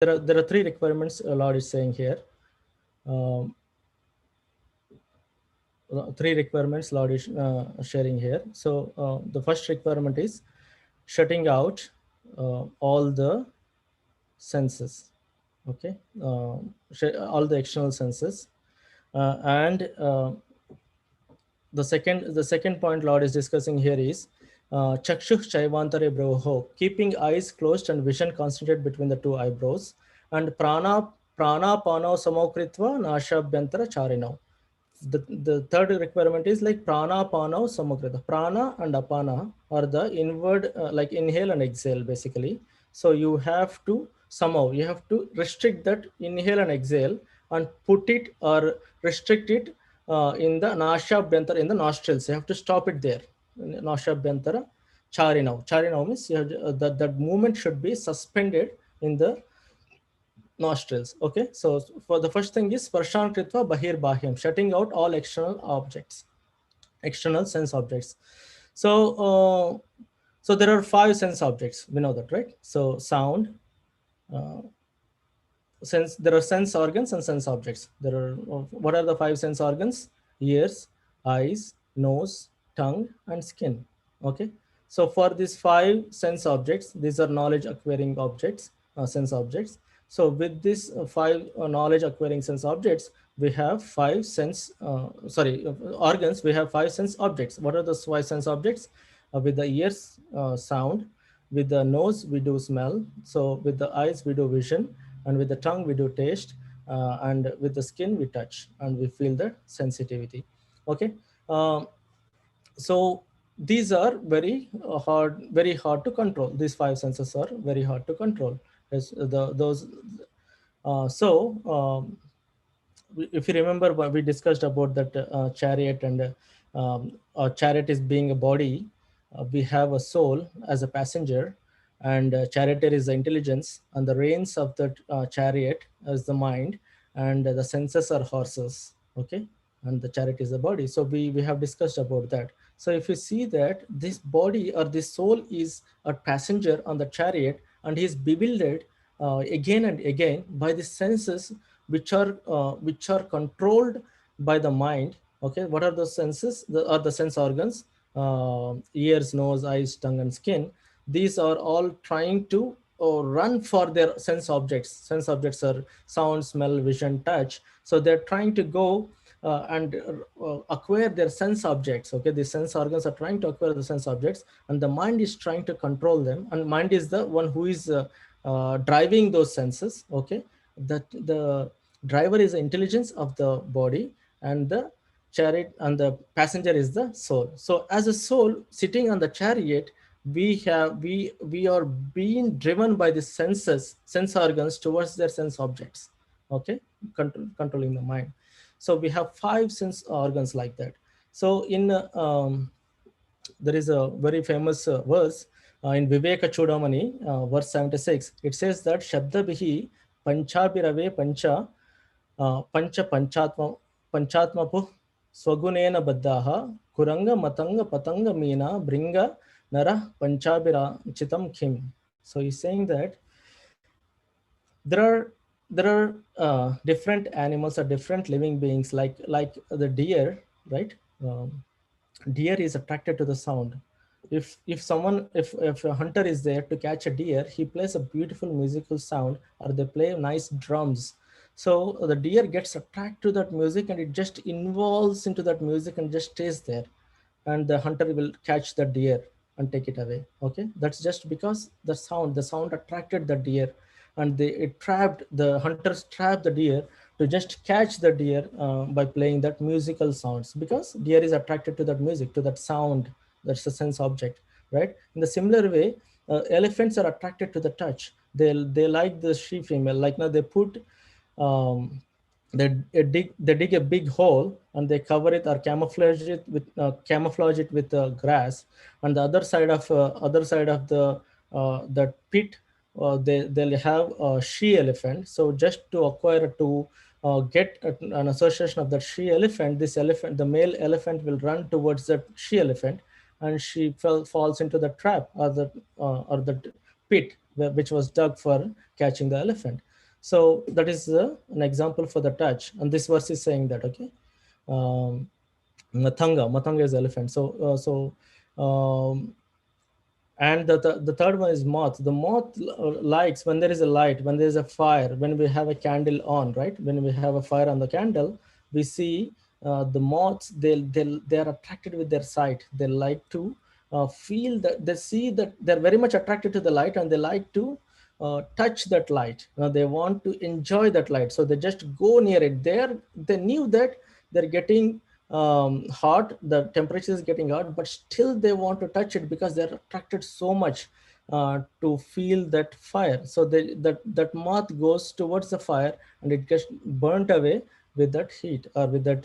There are three requirements Lord is saying here. Um, Three requirements Lord is sharing here. So the first requirement is shutting out all the senses. Okay, all the external senses, and the second point Lord is discussing here is chakshuh chaivantare broho, keeping eyes closed and vision concentrated between the two eyebrows, and prana pano samokritva nashabhyantara charino. The third requirement is like prana pano samakrita. Prana and apana are the inward, like inhale and exhale basically. So you have to somehow you have to restrict that inhale and exhale and put it or restrict it in the nashabhyantara, in the nostrils. You have to stop it there. Nashabhyantara charinav means you have, that movement should be suspended in the nostrils. Okay, so for the first thing is sparshan kritva bahir bahyam, shutting out all external objects, external sense objects. So so there are five sense objects, we know that, right? So sound, uh, sense, there are sense organs and sense objects. There are, what are the five sense organs? Ears, eyes, nose, tongue, and skin. Okay, so for these five sense objects, these are knowledge acquiring objects, sense objects. So with this five knowledge acquiring sense objects, we have five sense organs. We have five sense objects. What are those five sense objects? With the ears, sound. With the nose we do smell. So with the eyes we do vision, and with the tongue we do taste, and with the skin we touch and we feel the sensitivity. Okay, um, so these are very hard to control. These five senses are very hard to control. As the those so if you remember, we discussed about that chariot, and a chariot is being a body. We have a soul as a passenger, and charioteer is the intelligence, and the reins of the chariot is the mind, and the senses are horses. Okay, and the chariot is the body. So we have discussed about that. So if you see that this body or this soul is a passenger on the chariot, and he is bewildered again and again by the senses which are controlled by the mind. Okay, what are those senses? Are the sense organs, ears, nose, eyes, tongue, and skin. These are all trying to run for their sense objects. Sense objects are sound, smell, vision, touch. So they're trying to go and acquire their sense objects. Okay, the sense organs are trying to acquire the sense objects, and the mind is trying to control them, and mind is the one who is driving those senses. Okay, that the driver is the intelligence of the body, and the chariot and the passenger is the soul. So as a soul sitting on the chariot, we are being driven by the sense organs towards their sense objects. Okay, controlling the mind. So we have five sense organs like that. So in there is a very famous verse in Viveka Chudamani, verse 76. It says that Shabda Bihi Panchabirave Pancha Pancha Panchatmapu Swagunena Baddaha Kuranga Matanga Patanga Meena Bringa Nara Panchabira Chitam Kim. So he's saying that there are different animals or different living beings, like the deer, right? Deer is attracted to the sound. If a hunter is there to catch a deer, he plays a beautiful musical sound, or they play nice drums. So the deer gets attracted to that music, and it just involves into that music and just stays there, and the hunter will catch the deer and take it away. Okay, that's just because the sound attracted the deer, and the hunters trapped the deer to just catch the deer by playing that musical sounds, because deer is attracted to that music, to that sound. That's a sense object, right? In the similar way, elephants are attracted to the touch. They like the she female. Like now they put um, they dig a big hole, and they cover it or camouflage it with grass. And the other side of the pit, they'll have a she elephant. So just to acquire, to get an association of that she elephant, the male elephant will run towards that she elephant, and she falls into the trap, or the pit which was dug for catching the elephant. So that is an example for the touch, and this verse is saying that, okay. um, Matanga is elephant. And the third one is moth. The moth likes when there is a light, when there is a fire, when we have a candle on, right? When we have a fire on the candle, we see the moths. They are attracted with their sight. They like to feel that, they see that they're very much attracted to the light, and they like to touch that light. They want to enjoy that light, so they just go near it. They knew that they're getting hot, the temperature is getting hot, but still they want to touch it because they're attracted so much to feel that fire. So that moth goes towards the fire, and it gets burnt away with that heat, or with that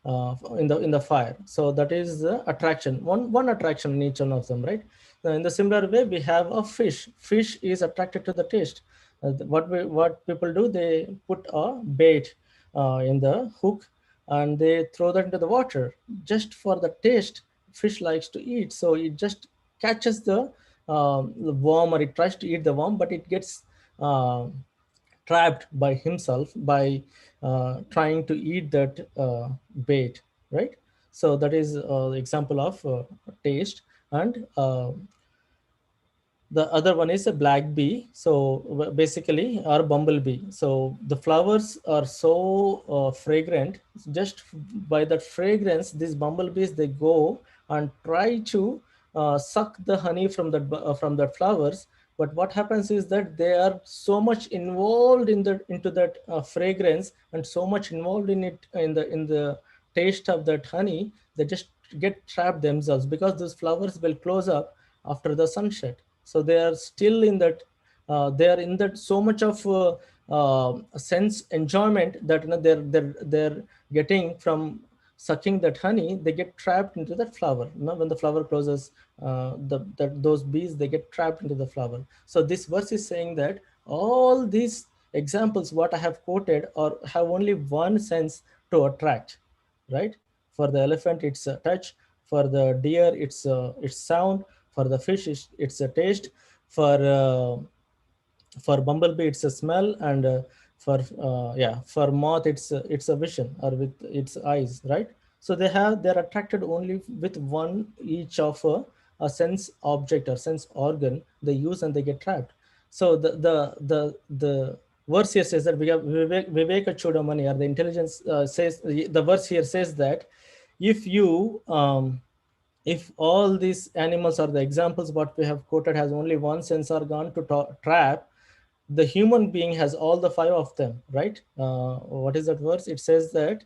in the fire. So that is the attraction, one attraction in each one of them, right? In the similar way, we have a fish. Fish is attracted to the taste. What people do, they put a bait in the hook, and they throw that into the water just for the taste. Fish likes to eat, so it just catches the worm, or it tries to eat the worm, but it gets uh, trapped by himself by trying to eat that bait, right? So that is example of taste. And the other one is a black bee. So basically, or bumblebee. So the flowers are so fragrant. Just by that fragrance, these bumblebees, they go and try to suck the honey from that flowers. But what happens is that they are so much involved into that fragrance, and so much involved in it, in the taste of that honey. They just get trapped themselves, because those flowers will close up after the sunset. So they are still in that, they are in that so much of sense enjoyment that, they're getting from sucking that honey. They get trapped into that flower. When the flower closes, those bees, they get trapped into the flower. So this verse is saying that all these examples what I have quoted or have only one sense to attract, right? For the elephant, it's a touch. For the deer, it's sound. For the fish, it's a taste. For bumblebee, it's a smell. And for moth, it's a vision, or with its eyes, right? So they're attracted only with one each of a sense object or sense organ they use, and they get trapped. So the verse here says that we have Viveka Chudamani, or the intelligence says, the verse here says that if you if all these animals, or the examples what we have quoted, has only one sense organ to trap, the human being has all the five of them, right? What is that verse? It says that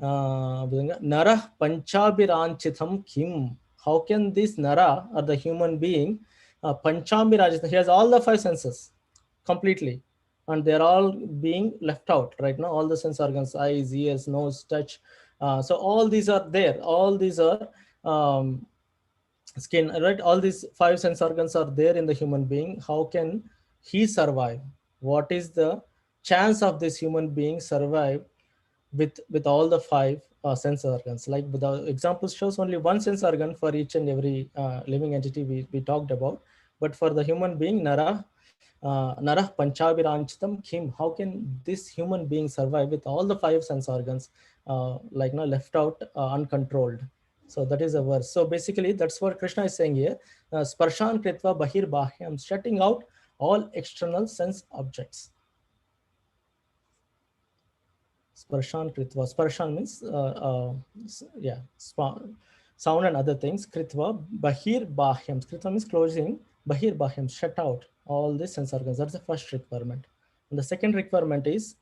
Nara Panchabhiranchitam Kim. How can this Nara, or the human being, Panchabhiranchitam, he has all the five senses completely, and they're all being left out right now. All the sense organs, eyes, ears, nose, touch. So all these are there. All these are um, skin, right? All these five sense organs are there in the human being. How can he survive? What is the chance of this human being survive with all the five sense organs? Like the example shows only one sense organ for each and every living entity we talked about. But for the human being, Narah Panchabhiranchitam Kim, how can this human being survive with all the five sense organs left out, uncontrolled? So that is a verse. So basically, that's what Krishna is saying here. Sparshan Kritva Bahir Bahyam, shutting out all external sense objects. Sparshan Kritva. Sparshan means, sound and other things. Kritva Bahir Bahyam. Kritva means closing. Bahir Bahyam, shut out all the sense organs. That's the first requirement. And the second requirement is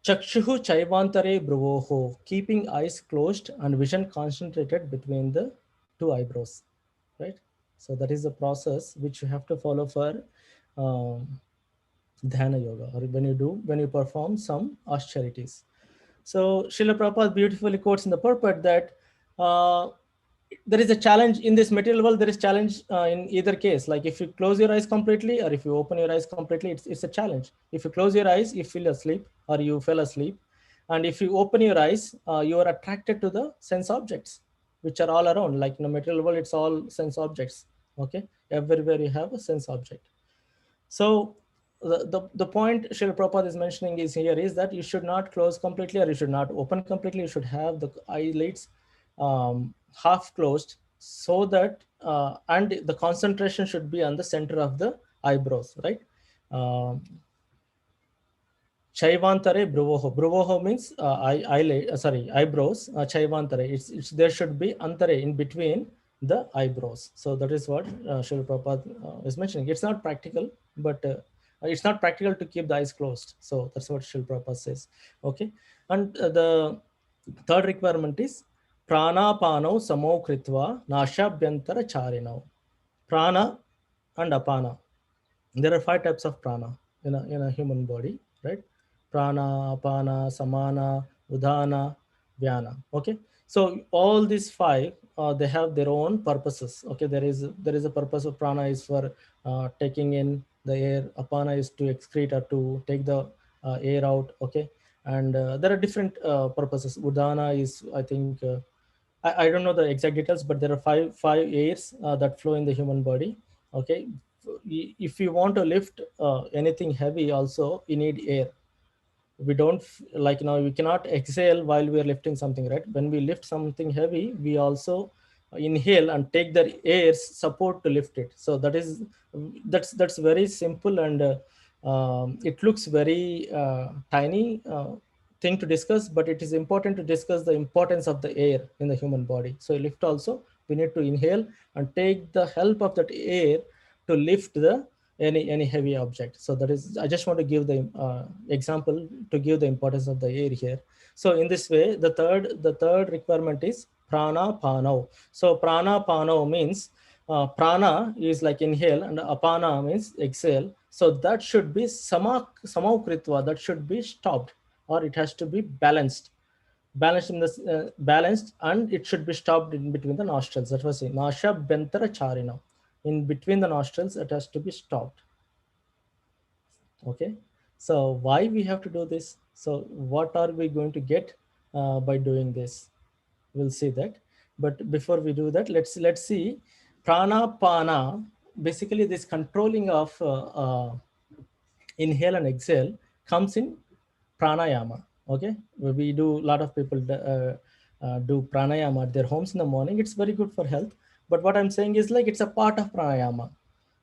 Chakshuhu Chaivantare Bruvoho, keeping eyes closed and vision concentrated between the two eyebrows, right? So that is the process which you have to follow for um, dhyana yoga, or when you perform some austerities. So Srila Prabhupada beautifully quotes in the purport that uh, there is a challenge in this material world. There is challenge in either case. Like if you close your eyes completely, or if you open your eyes completely, it's a challenge. If you close your eyes, you feel asleep, or you fell asleep. And if you open your eyes, you are attracted to the sense objects, which are all around. Like in the material world, it's all sense objects. Okay, everywhere you have a sense object. So the point Srila Prabhupada is mentioning is here is that you should not close completely or you should not open completely. You should have the eyelids half closed, so that and the concentration should be on the center of the eyebrows, right? Um, Chaivantare Bruvoho. Bruvoho means eyelid, sorry, eyebrows. Chaivantare. It's there should be antare in between the eyebrows. So that is what Srila Prabhupada is mentioning. It's not practical, but it's not practical to keep the eyes closed. So that's what Srila Prabhupada says. Okay. And the third requirement is pranapano samo kritva nashabhyantara charino. Prana and apana. There are five types of prana in a human body, right? Prana, apana, samana, udana, vyana. Okay, so all these five, they have their own purposes. Okay, there is a purpose of prana is for taking in the air. Apana is to excrete or to take the air out. Okay, and there are different purposes. Udana is, I think, I don't know the exact details, but there are five airs that flow in the human body. Okay, if you want to lift anything heavy, also you need air. We don't like, we cannot exhale while we are lifting something, right? When we lift something heavy, we also inhale and take the air's support to lift it. So that's very simple, and it looks very tiny thing to discuss, but it is important to discuss the importance of the air in the human body. So lift also, we need to inhale and take the help of that air to lift the any heavy object. So that is, I just want to give the example to give the importance of the air here. So in this way, the third requirement is prana pano. So prana pano means prana is like inhale and apana means exhale. So that should be samakritva, that should be stopped, or it has to be balanced in this balanced, and it should be stopped in between the nostrils. That was nasha bentara charina. In between the nostrils, it has to be stopped. Okay, so why we have to do this? So what are we going to get by doing this? We'll see that. But before we do that, let's see prana pana. Basically, this controlling of inhale and exhale comes in pranayama. Okay, we do, a lot of people do pranayama at their homes in the morning. It's very good for health, but what I'm saying is like it's a part of pranayama.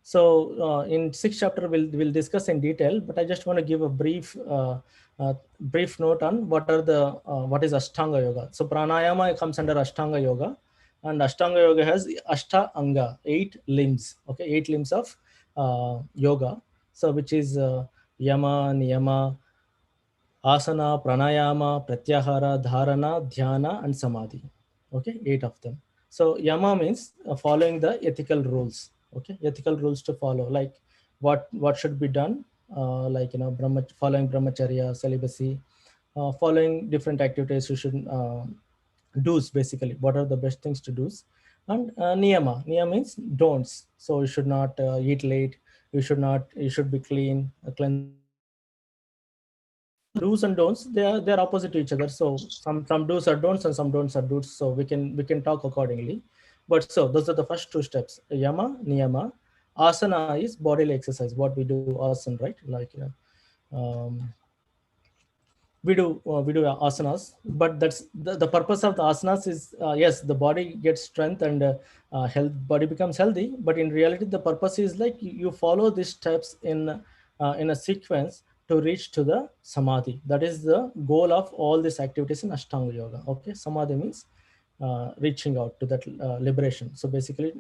So in sixth chapter we'll discuss in detail, but I just want to give a brief note on what is Ashtanga yoga. So pranayama comes under Ashtanga yoga, and Ashtanga yoga has Ashta Anga, 8 limbs. Okay, 8 limbs of yoga. So which is yama, niyama, asana, pranayama, pratyahara, dharana, dhyana, and samadhi. Okay, 8 of them. So yama means following the ethical rules. Okay, ethical rules to follow, like what should be done, like following brahmacharya, celibacy, following different activities you should do's, basically what are the best things to do. And niyama means don'ts. So you should not eat late, you should be clean, cleanse your home. So the do's and don'ts, they are opposite to each other. So some do's are don'ts and some don'ts are do's. So we can talk accordingly. But so those are the first 2 steps: yama, niyama. Asana is bodily exercise, what we do asana, right? Like um, we do asanas, but that's the purpose of the asanas is, yes, the body gets strength and health, body becomes healthy, but in reality the purpose is like you follow these steps in a sequence to reach to the samadhi. That is the goal of all these activities in Ashtanga yoga. Okay, samadhi means reaching out to that liberation. So basically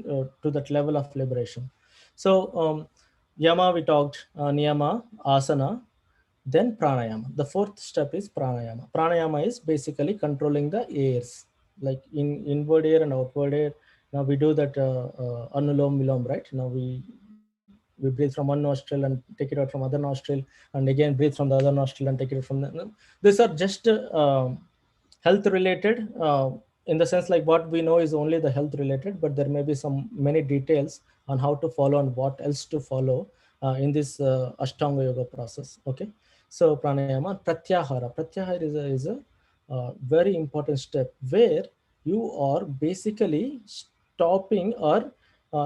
to that level of liberation. So yama we talked, niyama, asana, then pranayama. The fourth step is pranayama. Pranayama is basically controlling the airs, like in inward air and outward air. Now we do that anulom vilom, right? Now we breathe from one nostril and take it out from other nostril, and again breathe from the other nostril and take it from the. These are just health related, in the sense like what we know is only the health related, but there may be some many details on how to follow and what else to follow in this Ashtanga yoga process. Okay, so pranayama, pratyahara is a very important step where you are basically stopping, or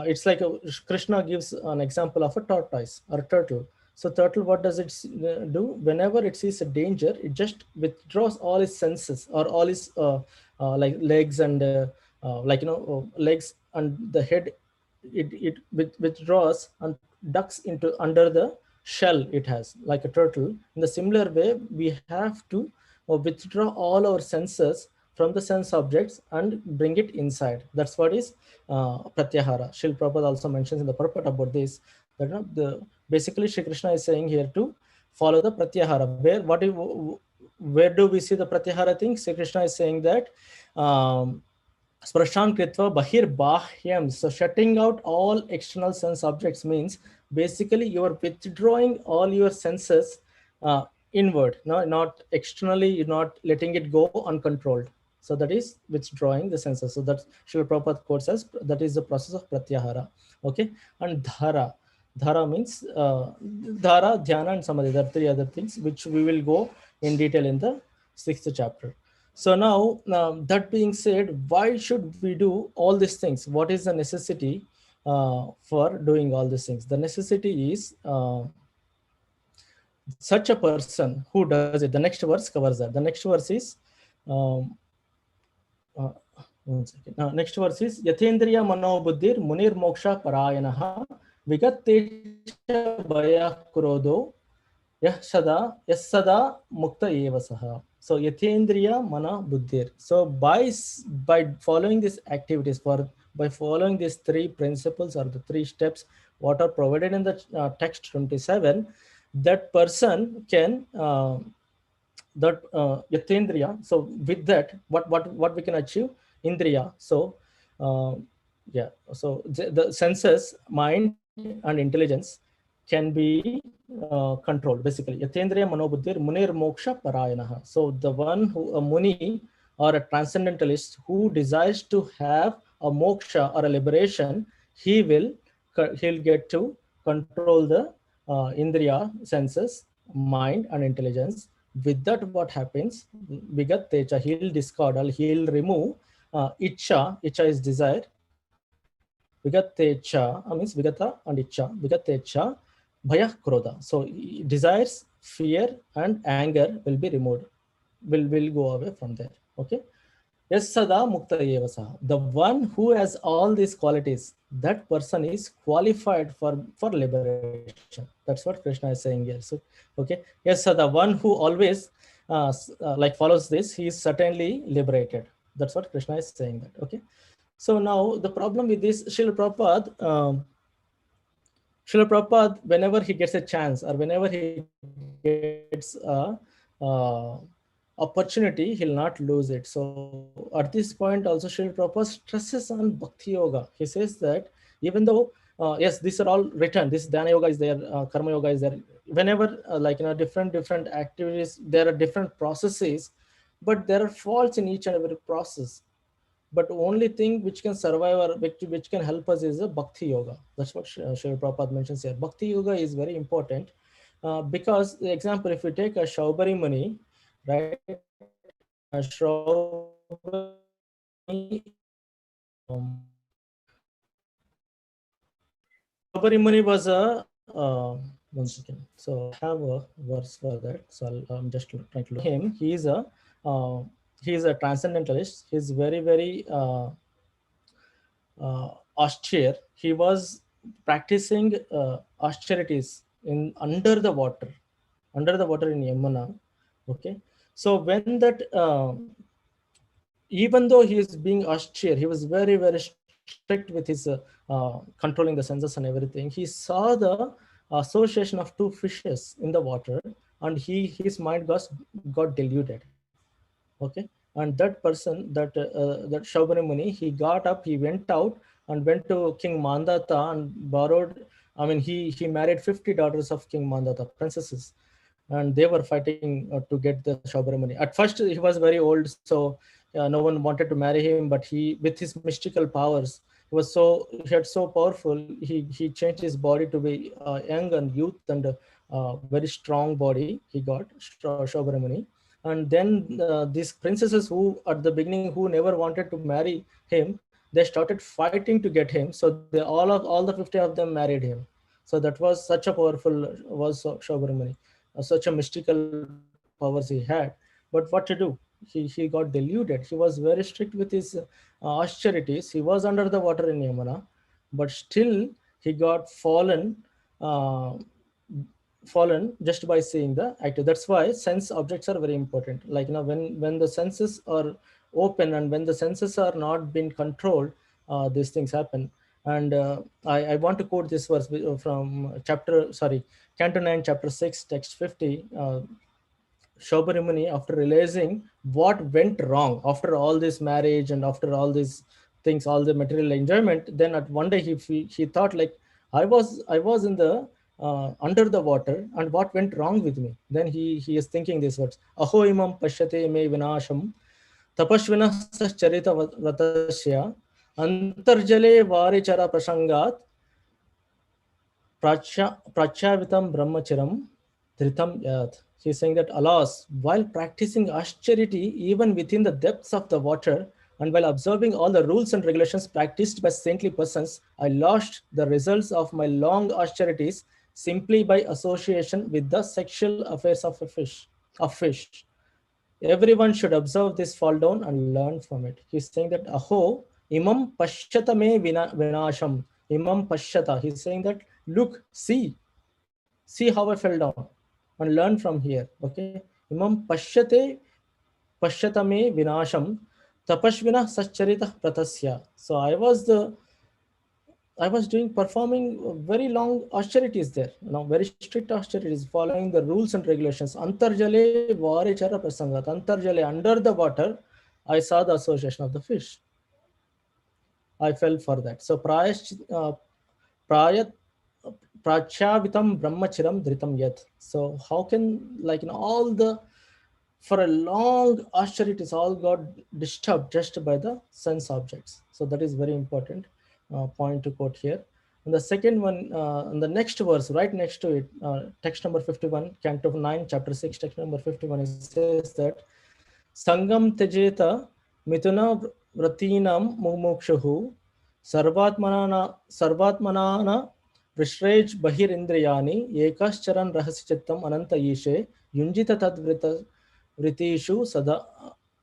it's like Krishna gives an example of a tortoise or a turtle. So turtle, what does it do? Whenever it sees a danger, it just withdraws all its senses, or all its like legs and like legs and the head. It withdraws and ducks into under the shell it has, like a turtle. In the similar way, we have to withdraw all our senses from the sense objects and bring it inside. That's what is pratyahara. Srila Prabhupada also mentions in the purport about this, that basically Shri Krishna is saying here to follow the pratyahara. Where do we see the pratyahara thing? Shri Krishna is saying that sprashan kritva bahir bahyam. So shutting out all external sense objects means basically you are withdrawing all your senses inward, no, not externally. You're not letting it go uncontrolled. So that is withdrawing the senses. So that's Srila Prabhupada quotes as that is the process of pratyahara. Okay, and dhara. Dhara means dhara, dhyana, and some other three other things, which we will go in detail in the 6th chapter. So now, that being said, why should we do all these things? What is the necessity for doing all these things? The necessity is such a person who does it. The next verse covers that. The next verse is, um, uh, 1 second. Next verse is Yathendriya Manobuddhir Munir Moksha Parayanaha Vigattecha Baya Kurodo Yassada Mukta Evasaha. So Yathendriya Mana Buddhir. So by following these activities, by following these three principles or the three steps what are provided in the text 27, that person can that Yathendriya. So with that, what we can achieve? Indriya. So yeah. So the senses, mind, and intelligence can be controlled. Basically, Yathendriya Manobuddhir Munir Moksha Parayanaha. So the one who, a Muni or a transcendentalist who desires to have a moksha or a liberation, he'll get to control the Indriya senses, mind, and intelligence. With that, what happens? Vigat Techa, he'll discard, or he'll remove Icha. Icha is desire. Vigat Techa means Vigata and Icha. Vigat Techa, Bhaya Krodha. So desires, fear, and anger will be removed. Will go away from there. Okay. Yes, Sada Mukta Evasaha. The one who has all these qualities, that person is qualified for liberation. That's what Krishna is saying here. So, okay. Yes, so the one who always like follows this, he is certainly liberated. That's what Krishna is saying that. Okay. So now the problem with this, Srila Prabhupada, whenever he gets a chance or whenever he gets a opportunity, he'll not lose it. So at this point also Srila Prabhupada stresses on Bhakti Yoga. He says that even though, yes, these are all written, this Dhyana Yoga is there, Karma Yoga is there. Whenever different activities, there are different processes, but there are faults in each and every process. But only thing which can survive or which can help us is a Bhakti Yoga. That's what Srila Prabhupada mentions here. Bhakti Yoga is very important because, the example, if we take a Shaubari Muni, right? Shaubari Muni was a, 1 second. So I have a verse for that. So I'm just trying to look at him. He is a transcendentalist. He's very, very austere. He was practicing austerities in under the water in Yamuna. Okay, so when that even though he is being austere, he was very, very strict with his controlling the senses and everything. He saw the association of two fishes in the water, and his mind got deluded. Okay, and that person, that Shaubani Muni, he got up, he went out and went to King Mandata and borrowed. I mean, he married 50 daughters of King Mandata, princesses, and they were fighting to get the Shaubani Muni. At first, he was very old, so no one wanted to marry him. But he, with his mystical powers, he had so powerful. He changed his body to be young and youth and very strong body. He got Shaubani Muni. And then these princesses who at the beginning who never wanted to marry him, they started fighting to get him. So all the 50 of them married him. So that was such a powerful was Shobramani, such a mystical powers he had. But what to do? He got deluded. He was very strict with his austerities. He was under the water in Yamuna, but still he got uh, fallen just by seeing the active. That's why sense objects are very important. Like, when the senses are open and when the senses are not being controlled, these things happen. And I want to quote this verse from Canto 9, chapter 6, text 50. Shobharimuni, after realizing what went wrong after all this marriage and after all these things, all the material enjoyment, then at one day he thought, like, I was in the under the water, and what went wrong with me? Then he is thinking these words: Aho imam pashyate me vinasham tapashvina charita vratasya antarjale varichara prasangat Prachyavitam brahmacharam dhritam yat. He's saying that, alas, while practicing austerity even within the depths of the water, and while observing all the rules and regulations practiced by saintly persons, I lost the results of my long austerities simply by association with the sexual affairs of a fish. Of fish. Everyone should observe this fall down and learn from it. He's saying that, Aho, imam pashyata me vinasham. Imam pashyata. He's saying that, look, see how I fell down and learn from here. Okay. Imam pashyata me vinasham. Tapashvina saccharita pratasya. So I was doing performing very long austerities there, very strict austerities, following the rules and regulations. Antarjale varichara prasangat. Antarjale, under the water, I saw the association of the fish. I fell for that. So prayat prachavitam brahmachiram dhritam yat. So how can, like, all the for a long austerities all got disturbed just by the sense objects. So that is very important point to quote here. And the second one, in the next verse, right next to it, text number 51, Canto 9, chapter 6, text number 51, it says that Sangam tejeta mituna vratinam mumukshuhu sarvatmanana vrishrej bahir indriyani ekascharan rahasichattam ananta ishe yunjita tadvrita vritishu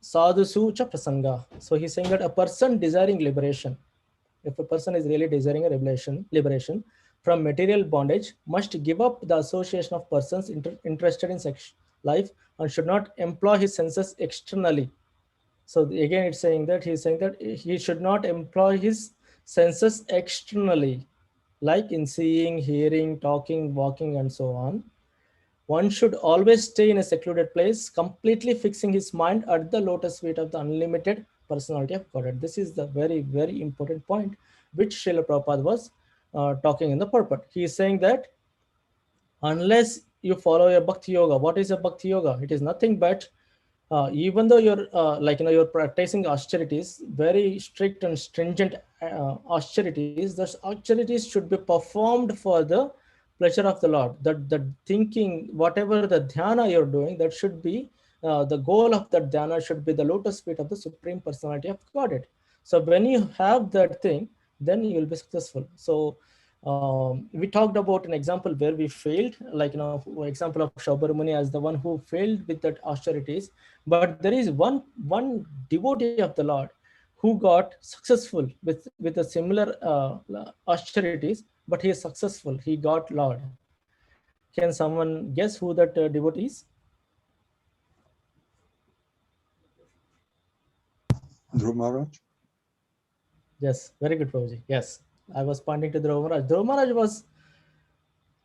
sadhusu cha prasanga. So he's saying that a person desiring liberation, if a person is really desiring a liberation from material bondage, must give up the association of persons interested in sex life and should not employ his senses externally. So again, it's saying that he's saying that he should not employ his senses externally, like in seeing, hearing, talking, walking, and so on. One should always stay in a secluded place, completely fixing his mind at the lotus feet of the unlimited personality of Godhead. This is the very, very important point which Srila Prabhupada was talking in the purport. He is saying that unless you follow a Bhakti Yoga, what is a Bhakti Yoga? It is nothing but even though you're you're practicing austerities, very strict and stringent austerities, those austerities should be performed for the pleasure of the Lord. That the thinking, whatever the dhyana you're doing, that should be the goal of that dhyana should be the lotus feet of the Supreme Personality of Godhead. So when you have that thing, then you will be successful. So we talked about an example where we failed, example of Shobharamuni as the one who failed with that austerities. But there is one devotee of the Lord who got successful with a similar austerities, but he is successful. He got Lord. Can someone guess who that devotee is? Dhruv Maharaj? Yes, very good, Prabhuji. Yes, I was pointing to Dhruv Maharaj. Dhruv Maharaj was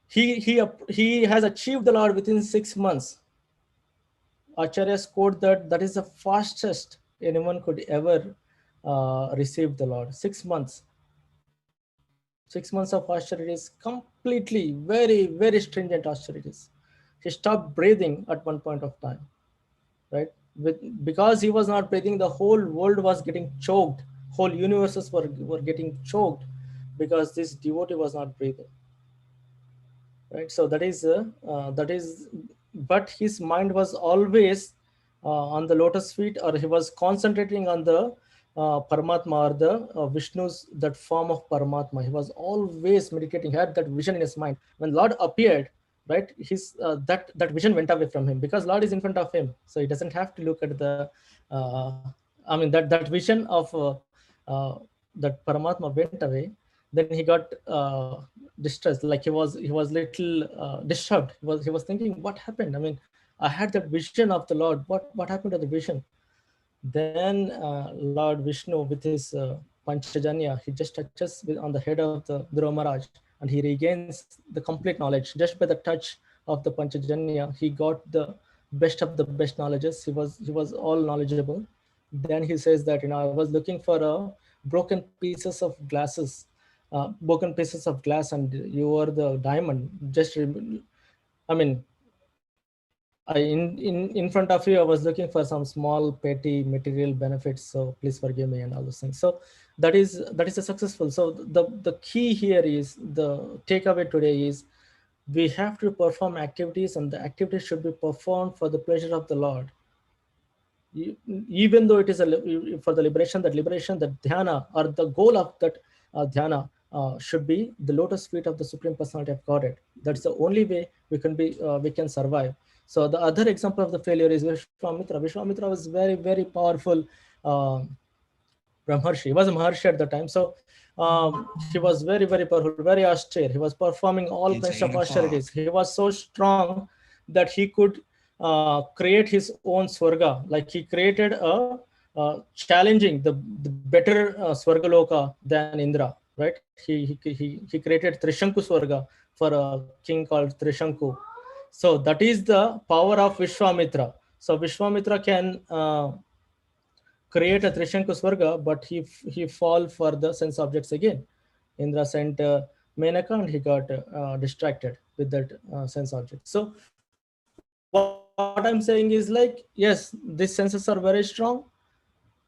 he has achieved the Lord within 6 months. Acharyas quote that is the fastest anyone could ever receive the Lord. 6 months. 6 months of austerities, completely very, very stringent austerities. He stopped breathing at one point of time, right? Because he was not breathing, the whole world was getting choked. Whole universes were getting choked because this devotee was not breathing. Right, so that is, but his mind was always on the lotus feet, or he was concentrating on the Paramatma, or the Vishnu's, that form of Paramatma. He was always meditating, he had that vision in his mind. When Lord appeared, right, his that vision went away from him, because Lord is in front of him, so he doesn't have to look at the uh, I mean, that vision of uh, that Paramatma went away. Then he got distressed, like he was little disturbed. He was thinking, what happened? I mean, I had that vision of the Lord. What happened to the vision? Then Lord Vishnu, with his Panchajanya, he just touches on the head of the Dhruva Maharaj, and he regains the complete knowledge just by the touch of the Panchajanya. He got the best of the best knowledges. He was all knowledgeable. Then he says that, I was looking for broken pieces of glasses, broken pieces of glass, and you are the diamond. I mean, in front of you, I was looking for some small petty material benefits, so please forgive me, and all those things. So that is a successful. So the key here is, the takeaway today is, we have to perform activities, and the activities should be performed for the pleasure of the Lord. Even though it is for the liberation, the dhyana, or the goal of that dhyana should be the lotus feet of the Supreme Personality of Godhead. That's the only way we can survive. So the other example of the failure is Vishwamitra. Vishwamitra was very, very powerful uh, Brahmarshi. He was a Maharshi at the time. So he was very, very powerful, very austere. He was performing all kinds of austerities. He was so strong that he could create his own Swarga. Like, he created challenging the better Swargaloka than Indra, right? He created Trishanku Swarga for a king called Trishanku. So that is the power of Vishwamitra. So Vishwamitra can create a Trishanku Swarga, but he fall for the sense objects again. Indra sent Menaka, and he got distracted with that sense object. So what I'm saying is, like, yes, these senses are very strong.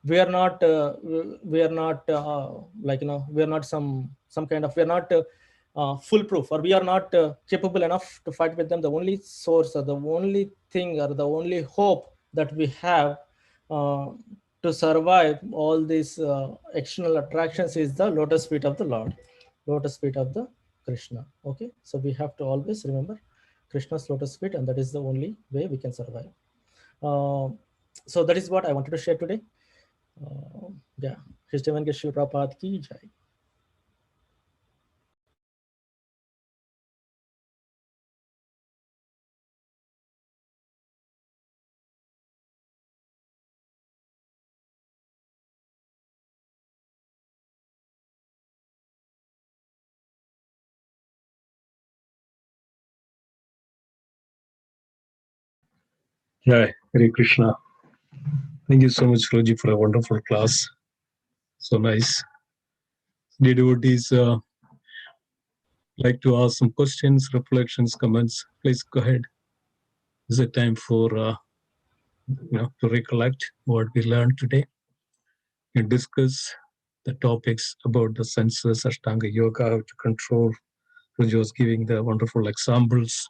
We are not we are not some kind of, we are not foolproof, or we are not capable enough to fight with them. The only source, or the only thing, or the only hope that we have uh, to survive all these external attractions is the lotus feet of the Lord, lotus feet of the Krishna. Okay, so we have to always remember Krishna's lotus feet, and that is the only way we can survive. uh, so that is what I wanted to share today. Yeah, His Divine Grace Srila Prabhupada ki jai. Yeah, Hare Krishna. Thank you so much, Roji, for a wonderful class. So nice. The devotees like to ask some questions, reflections, comments. Please go ahead. This is a time for to recollect what we learned today and discuss the topics about the senses, Ashtanga Yoga, how to control. Roji was giving the wonderful examples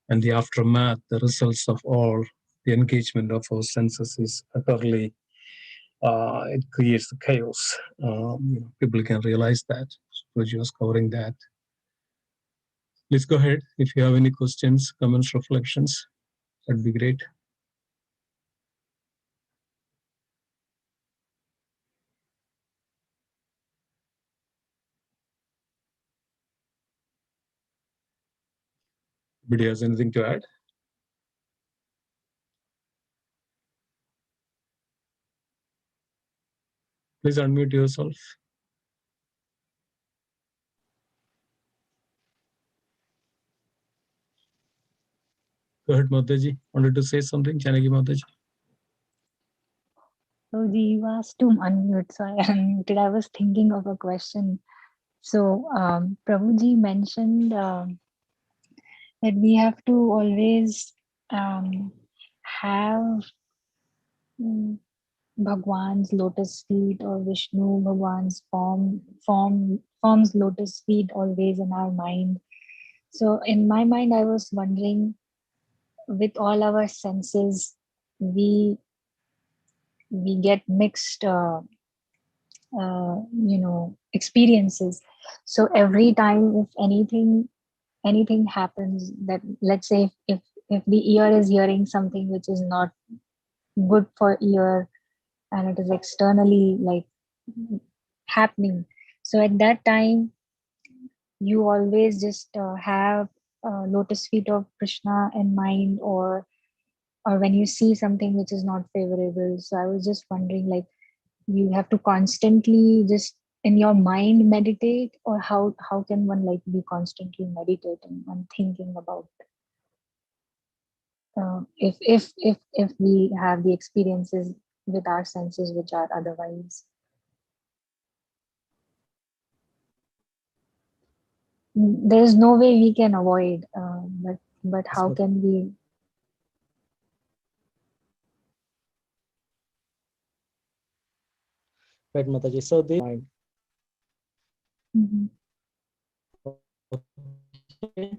and the aftermath, the results of all the engagement of our senses is utterly it creates the chaos. People can realize that. Roji was covering that. Please go ahead. If you have any questions, comments, reflections, that'd be great. Anybody has anything to add? Please unmute yourself. Go ahead, Mataji. Wanted to say something, Janaki Mataji? So you asked to unmute, so I unmuted. I was thinking of a question. So Prabhuji mentioned that we have to always have Bhagwan's lotus feet, or Vishnu Bhagwan's form's lotus feet always in our mind. So in my mind, I was wondering, with all our senses, we get mixed. experiences. So every time if anything happens, that let's say if the ear is hearing something which is not good for ear, and it is externally like happening, so at that time you always just have lotus feet of Krishna in mind, or when you see something which is not favorable. So I was just wondering, like, you have to constantly just in your mind meditate, or how can one like be constantly meditating and thinking about if we have the experiences with our senses which are otherwise. There is no way we can avoid, but Yes, how can we? right, Mataji. So this mind. Mhm. Okay.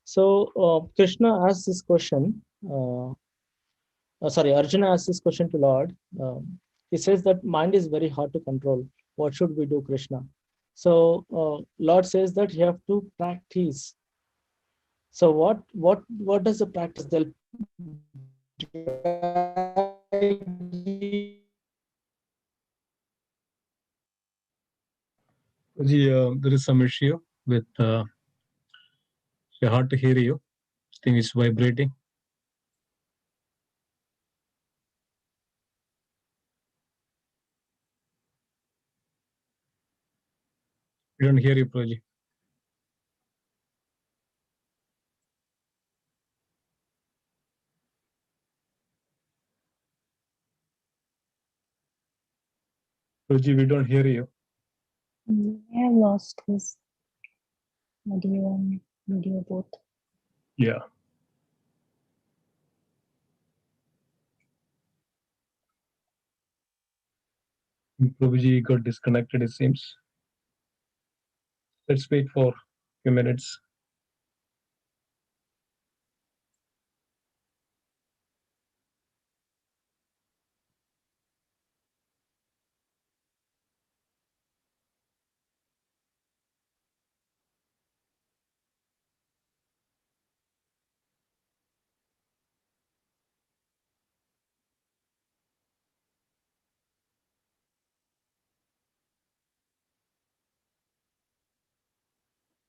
So Krishna asked this question. Sorry, Arjuna asked this question to Lord. He says that mind is very hard to control. What should we do, Krishna? So Lord says that you have to practice. So what does the practice? They'll There is some issue with hard to hear you. I think it's vibrating. We don't hear you, Prabhuji. Prabhuji, we don't hear you. I have lost his audio and video both. Yeah. Prabhuji got disconnected, it seems. Let's wait for a few minutes.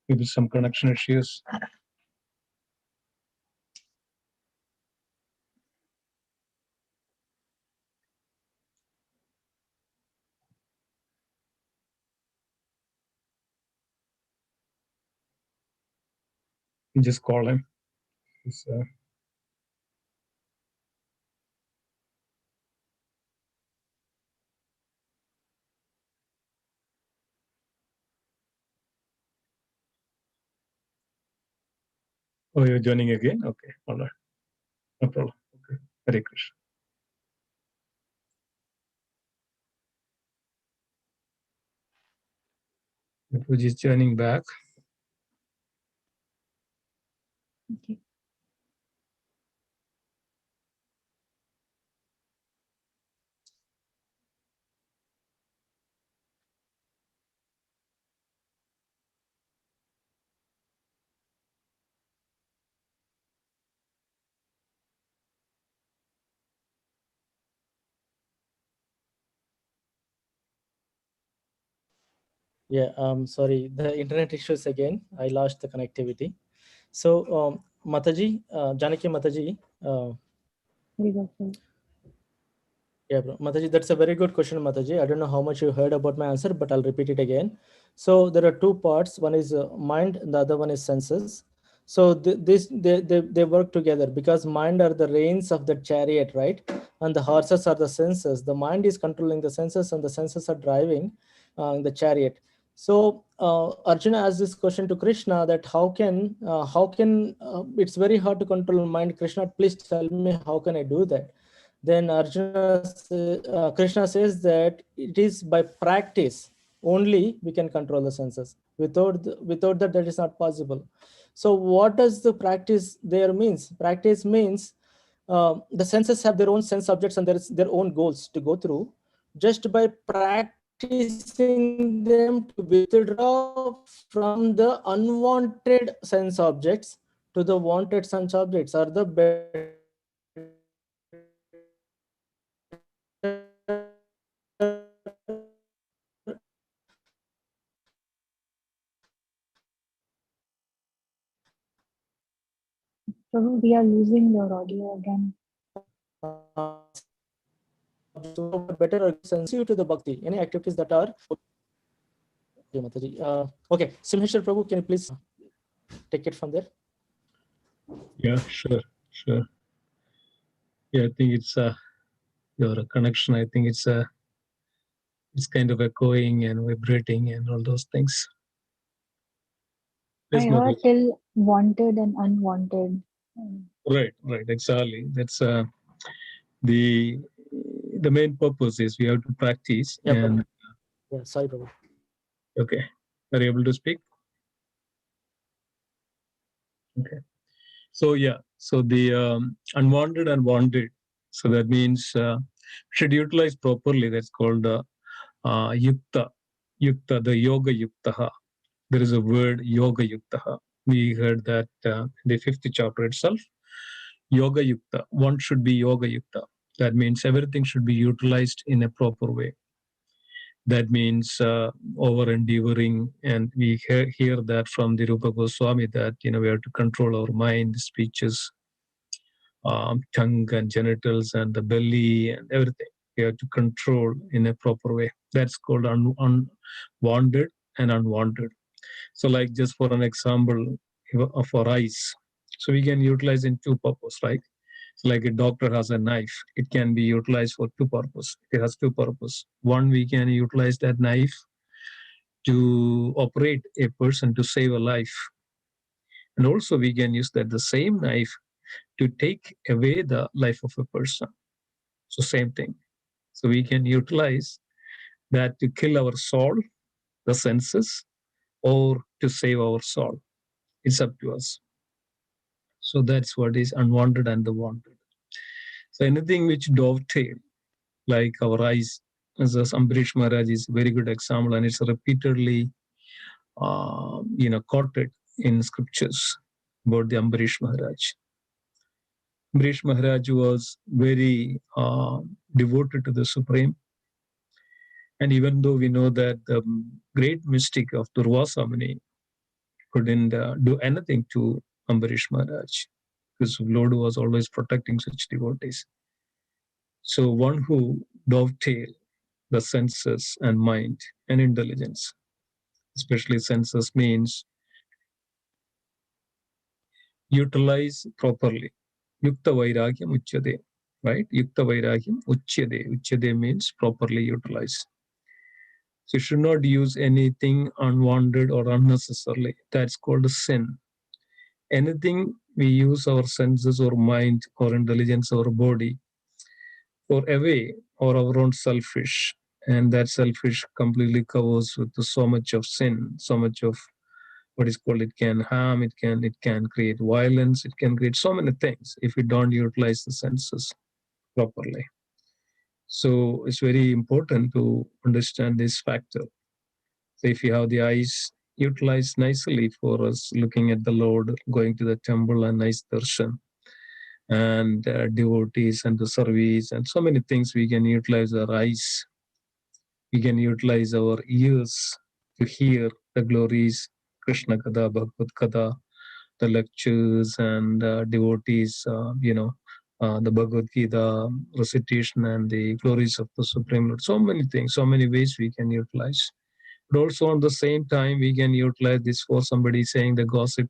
Maybe some connection issues. You just call him. Oh, you're joining again? Okay, all right. No problem. Okay. Hare Krishna. Prabhuji is joining back. Okay. Yeah, sorry, the internet issues again. I lost the connectivity. So, Mataji, Janaki Mataji, Very yeah, bro. Mataji, that's a very good question, Mataji. I don't know how much you heard about my answer, but I'll repeat it again. So there are two parts. One is mind, and the other one is senses. So they work together because mind are the reins of the chariot, right? And the horses are the senses. The mind is controlling the senses, and the senses are driving the chariot. So Arjuna asked this question to Krishna that how can it's very hard to control mind. Krishna, please tell me how can I do that? Then Krishna says that it is by practice only we can control the senses. Without that, that is not possible. So what does the practice there means? Practice means the senses have their own sense objects and their own goals to go through. Just by practicing practicing them to withdraw from the unwanted sense objects to the wanted sense objects are the better. Prabhu, we are losing your audio again. So better sense you to the bhakti. Any activities that are okay. Simheshwar Prabhu, can you please take it from there? Yeah, sure. Yeah, I think it's your connection. I think it's kind of echoing and vibrating and all those things. I Yes, heard Madhu. till wanted and unwanted. Right, exactly. That's the main purpose is we have to practice. Yeah, And Prabhu. Yeah, sorry, Prabhu. okay, are you able to speak? Okay. So yeah, so the unwanted and wanted. So that means should utilize properly. That's called yukta. Yukta, the yoga yuktaha. There is a word yoga yuktaha. We heard that the 5th chapter itself. Yoga yukta. One should be yoga yukta. That means everything should be utilized in a proper way. That means over endeavoring, and we hear that from the Rupa Goswami that we have to control our mind, speeches, tongue and genitals and the belly and everything. We have to control in a proper way. That's called unwanted and unwanted. So, like just for an example of our eyes, so we can utilize in two purposes, right? So like a doctor has a knife, it can be utilized for two purposes. It has two purposes. One, we can utilize that knife to operate a person to save a life. And also we can use that the same knife to take away the life of a person. So same thing. So we can utilize that to kill our soul, the senses, or to save our soul. It's up to us. So that's what is unwanted and the wanted. So anything which dovetail, like our eyes, as Ambarish Maharaj is a very good example, and it's repeatedly, quoted in scriptures about the Ambarish Maharaj. Ambarish Maharaj was very devoted to the Supreme. And even though we know that the great mystic of Durvasa Muni couldn't do anything to Ambarish Maharaj, because Lord was always protecting such devotees. So one who dovetail the senses and mind and intelligence, especially senses, means utilize properly. Yukta Vairagyam Uchyade, right? Yukta Vairagyam Uchyade. Uchyade means properly utilize. So you should not use anything unwanted or unnecessarily. That's called a sin. Anything we use our senses or mind or intelligence or body for away or our own selfish, and that selfish completely covers with so much of sin, so much of what is called, it can harm, it can create violence, it can create so many things if we don't utilize the senses properly. So it's very important to understand this factor. So if you have the eyes utilized nicely for us looking at the Lord, going to the temple and nice darshan, and devotees and the service and so many things, we can utilize our eyes. We can utilize our ears to hear the glories, Krishna Katha, Bhagavad Katha, the lectures and devotees, the Bhagavad Gita recitation and the glories of the Supreme Lord. So many things, so many ways we can utilize. But also at the same time, we can utilize this for somebody saying the gossip,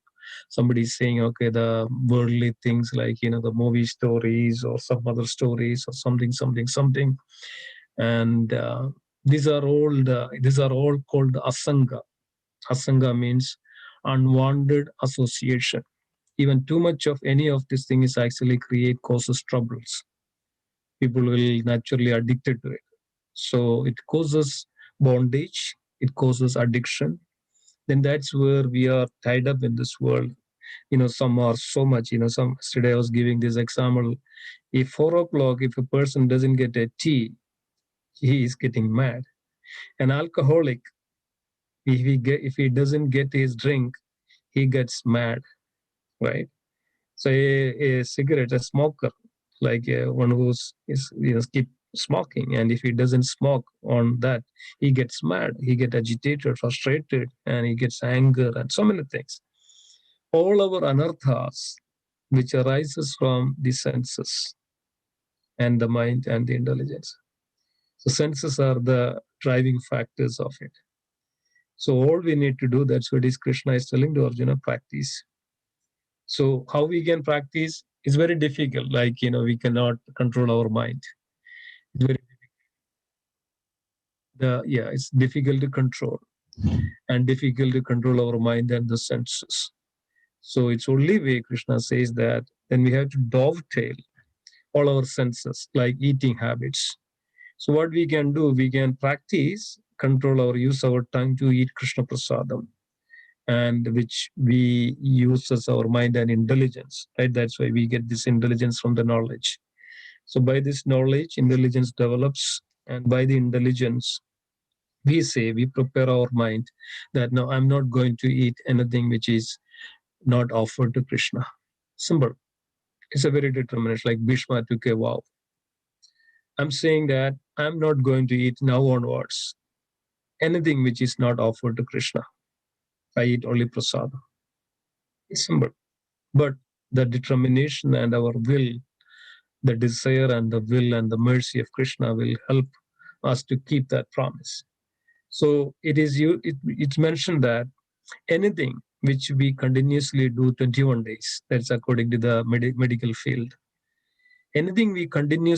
somebody saying, okay, the worldly things like, the movie stories or some other stories or something. And these are all called asanga. Asanga means unwanted association. Even too much of any of these things actually causes troubles. People will naturally addicted to it. So it causes bondage, it causes addiction. Then that's where we are tied up in this world. Some are so much, some, yesterday I was giving this example. If 4 o'clock, if a person doesn't get a tea, he is getting mad. An alcoholic, if he doesn't get his drink, he gets mad, right? So a cigarette, a smoker, like one who's keep smoking, and if he doesn't smoke on that, he gets mad, he gets agitated, frustrated, and he gets anger and so many things. All our anarthas, which arises from the senses and the mind and the intelligence. So senses are the driving factors of it. So all we need to do, that's what is Krishna is telling to Arjuna, practice. So how we can practice is very difficult. Like, we cannot control our mind. It's very it's difficult to control, and difficult to control our mind and the senses. So it's only way Krishna says that then we have to dovetail all our senses, like eating habits. So what we can do, we can practice, use our tongue to eat Krishna Prasadam, and which we use as our mind and intelligence, right? That's why we get this intelligence from the knowledge. So by this knowledge, intelligence develops, and by the intelligence, we prepare our mind that no, I'm not going to eat anything which is not offered to Krishna. Simple. It's a very determination, like Bhishma took a vow. I'm saying that I'm not going to eat now onwards anything which is not offered to Krishna. I eat only prasada. It's simple. But the determination and our will, the desire and the will and the mercy of Krishna will help us to keep that promise. So it's mentioned that anything which we continuously do 21 days, that's according to the medical field, anything we continue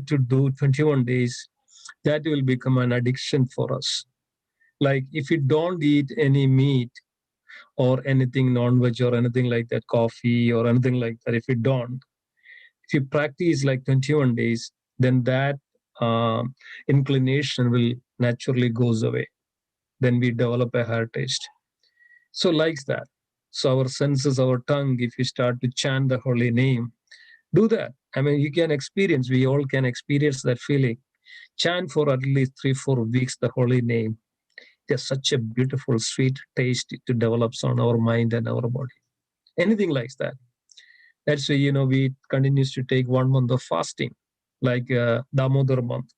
to do 21 days, that will become an addiction for us. Like if you don't eat any meat or anything non-veg or anything like that, coffee or anything like that, if you practice like 21 days, then that inclination will naturally goes away. Then we develop a higher taste. So like that. So our senses, our tongue, if you start to chant the holy name, do that. I mean, you can experience, we all can experience that feeling. Chant for at least 3-4 weeks the holy name. There's such a beautiful, sweet taste it develops on our mind and our body. Anything like that. That's why, we continues to take 1 month of fasting, like Damodar month,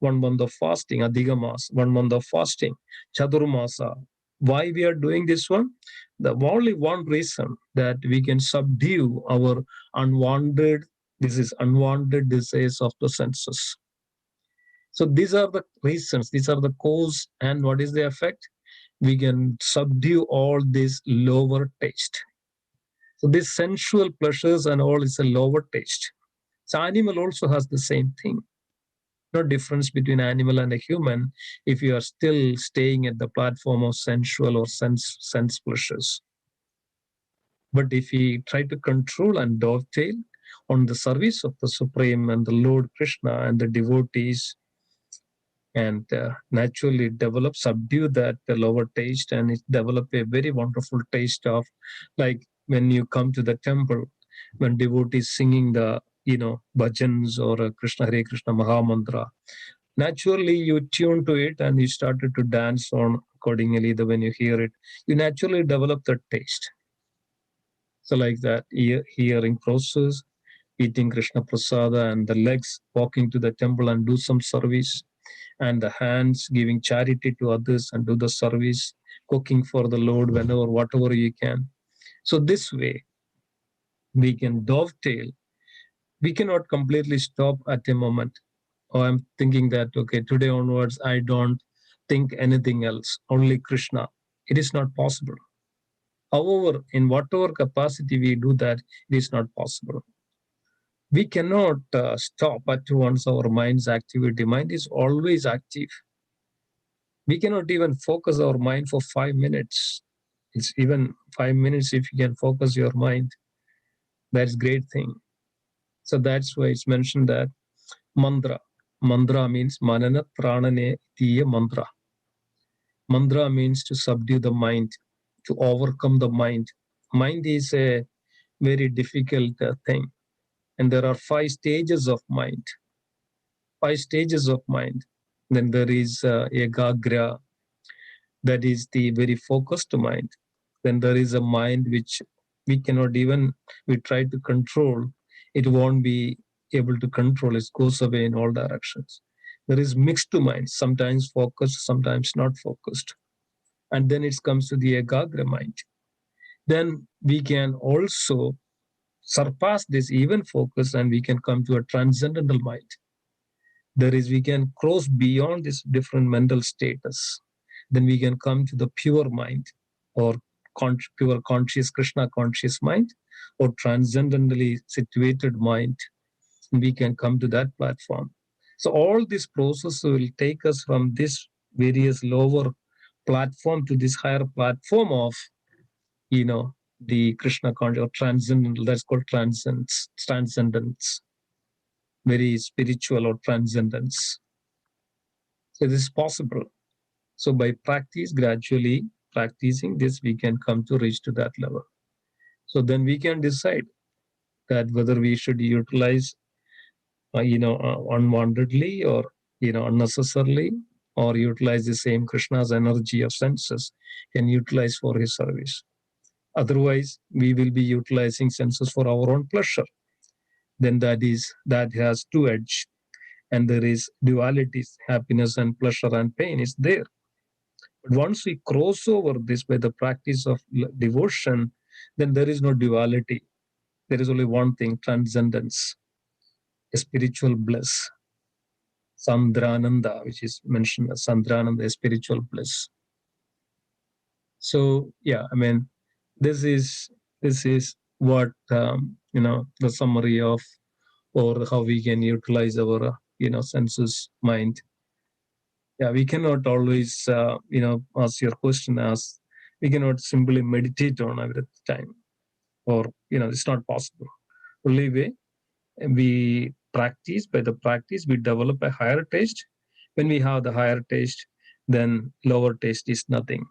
1 month of fasting, Adhiga Mas, 1 month of fasting, Chadurmasa. Why we are doing this one? The only one reason that we can subdue our unwanted desires of the senses. So these are the reasons, these are the cause, and what is the effect? We can subdue all this lower taste. So these sensual pleasures and all is a lower taste. So animal also has the same thing. No difference between animal and a human if you are still staying at the platform of sensual or sense pleasures. But if we try to control and dovetail on the service of the Supreme and the Lord Krishna and the devotees, and naturally subdue that the lower taste, and it develop a very wonderful taste of, like when you come to the temple, when devotees singing the bhajans or Krishna Hare Krishna Maha Mantra, naturally you tune to it and you started to dance on accordingly. When you hear it, you naturally develop that taste. So like that, hearing process, eating Krishna Prasada, and the legs walking to the temple and do some service, and the hands giving charity to others and do the service, cooking for the Lord whenever, whatever you can. So this way, we can dovetail. We cannot completely stop at a moment. Oh, I'm thinking that, okay, today onwards, I don't think anything else, only Krishna. It is not possible. However, in whatever capacity we do that, it is not possible. We cannot stop at once our mind's activity. Mind is always active. We cannot even focus our mind for 5 minutes. It's even 5 minutes if you can focus your mind. That's great thing. So that's why it's mentioned that mantra. Mantra means manana pranane tiya mantra. Mantra means to subdue the mind, to overcome the mind. Mind is a very difficult thing. And there are 5 stages of mind. 5 stages of mind. Then there is ekagra, that is the very focused mind. Then there is a mind which we cannot even, we try to control, it won't be able to control, it goes away in all directions. There is mixed mind, sometimes focused, sometimes not focused. And then it comes to the ekagra mind. Then we can also surpass this even focus, and we can come to a transcendental mind. There is, we can cross beyond this different mental status. Then we can come to the pure mind, or pure conscious, Krishna conscious mind, or transcendentally situated mind. And we can come to that platform. So all this process will take us from this various lower platform to this higher platform of, the Krishna conscious or transcendental. That's called transcendence, very spiritual, or transcendence. So this is possible. So by practice, gradually practicing this, we can come to reach to that level. So then we can decide that whether we should utilize, unwantedly, or, unnecessarily, or utilize the same Krishna's energy of senses, can utilize for his service. Otherwise, we will be utilizing senses for our own pleasure. Then that has two edge, and there is dualities, happiness and pleasure and pain is there. But once we cross over this by the practice of devotion, then there is no duality. There is only one thing, transcendence, a spiritual bliss, Sandrananda, which is mentioned as Sandrananda, a spiritual bliss. So yeah, I mean, this is what the summary of, or how we can utilize our senses, mind. Yeah, we cannot always as your question asks, we cannot simply meditate on every time, or it's not possible. Only way we practice, by the practice we develop a higher taste. When we have the higher taste, then lower taste is nothing.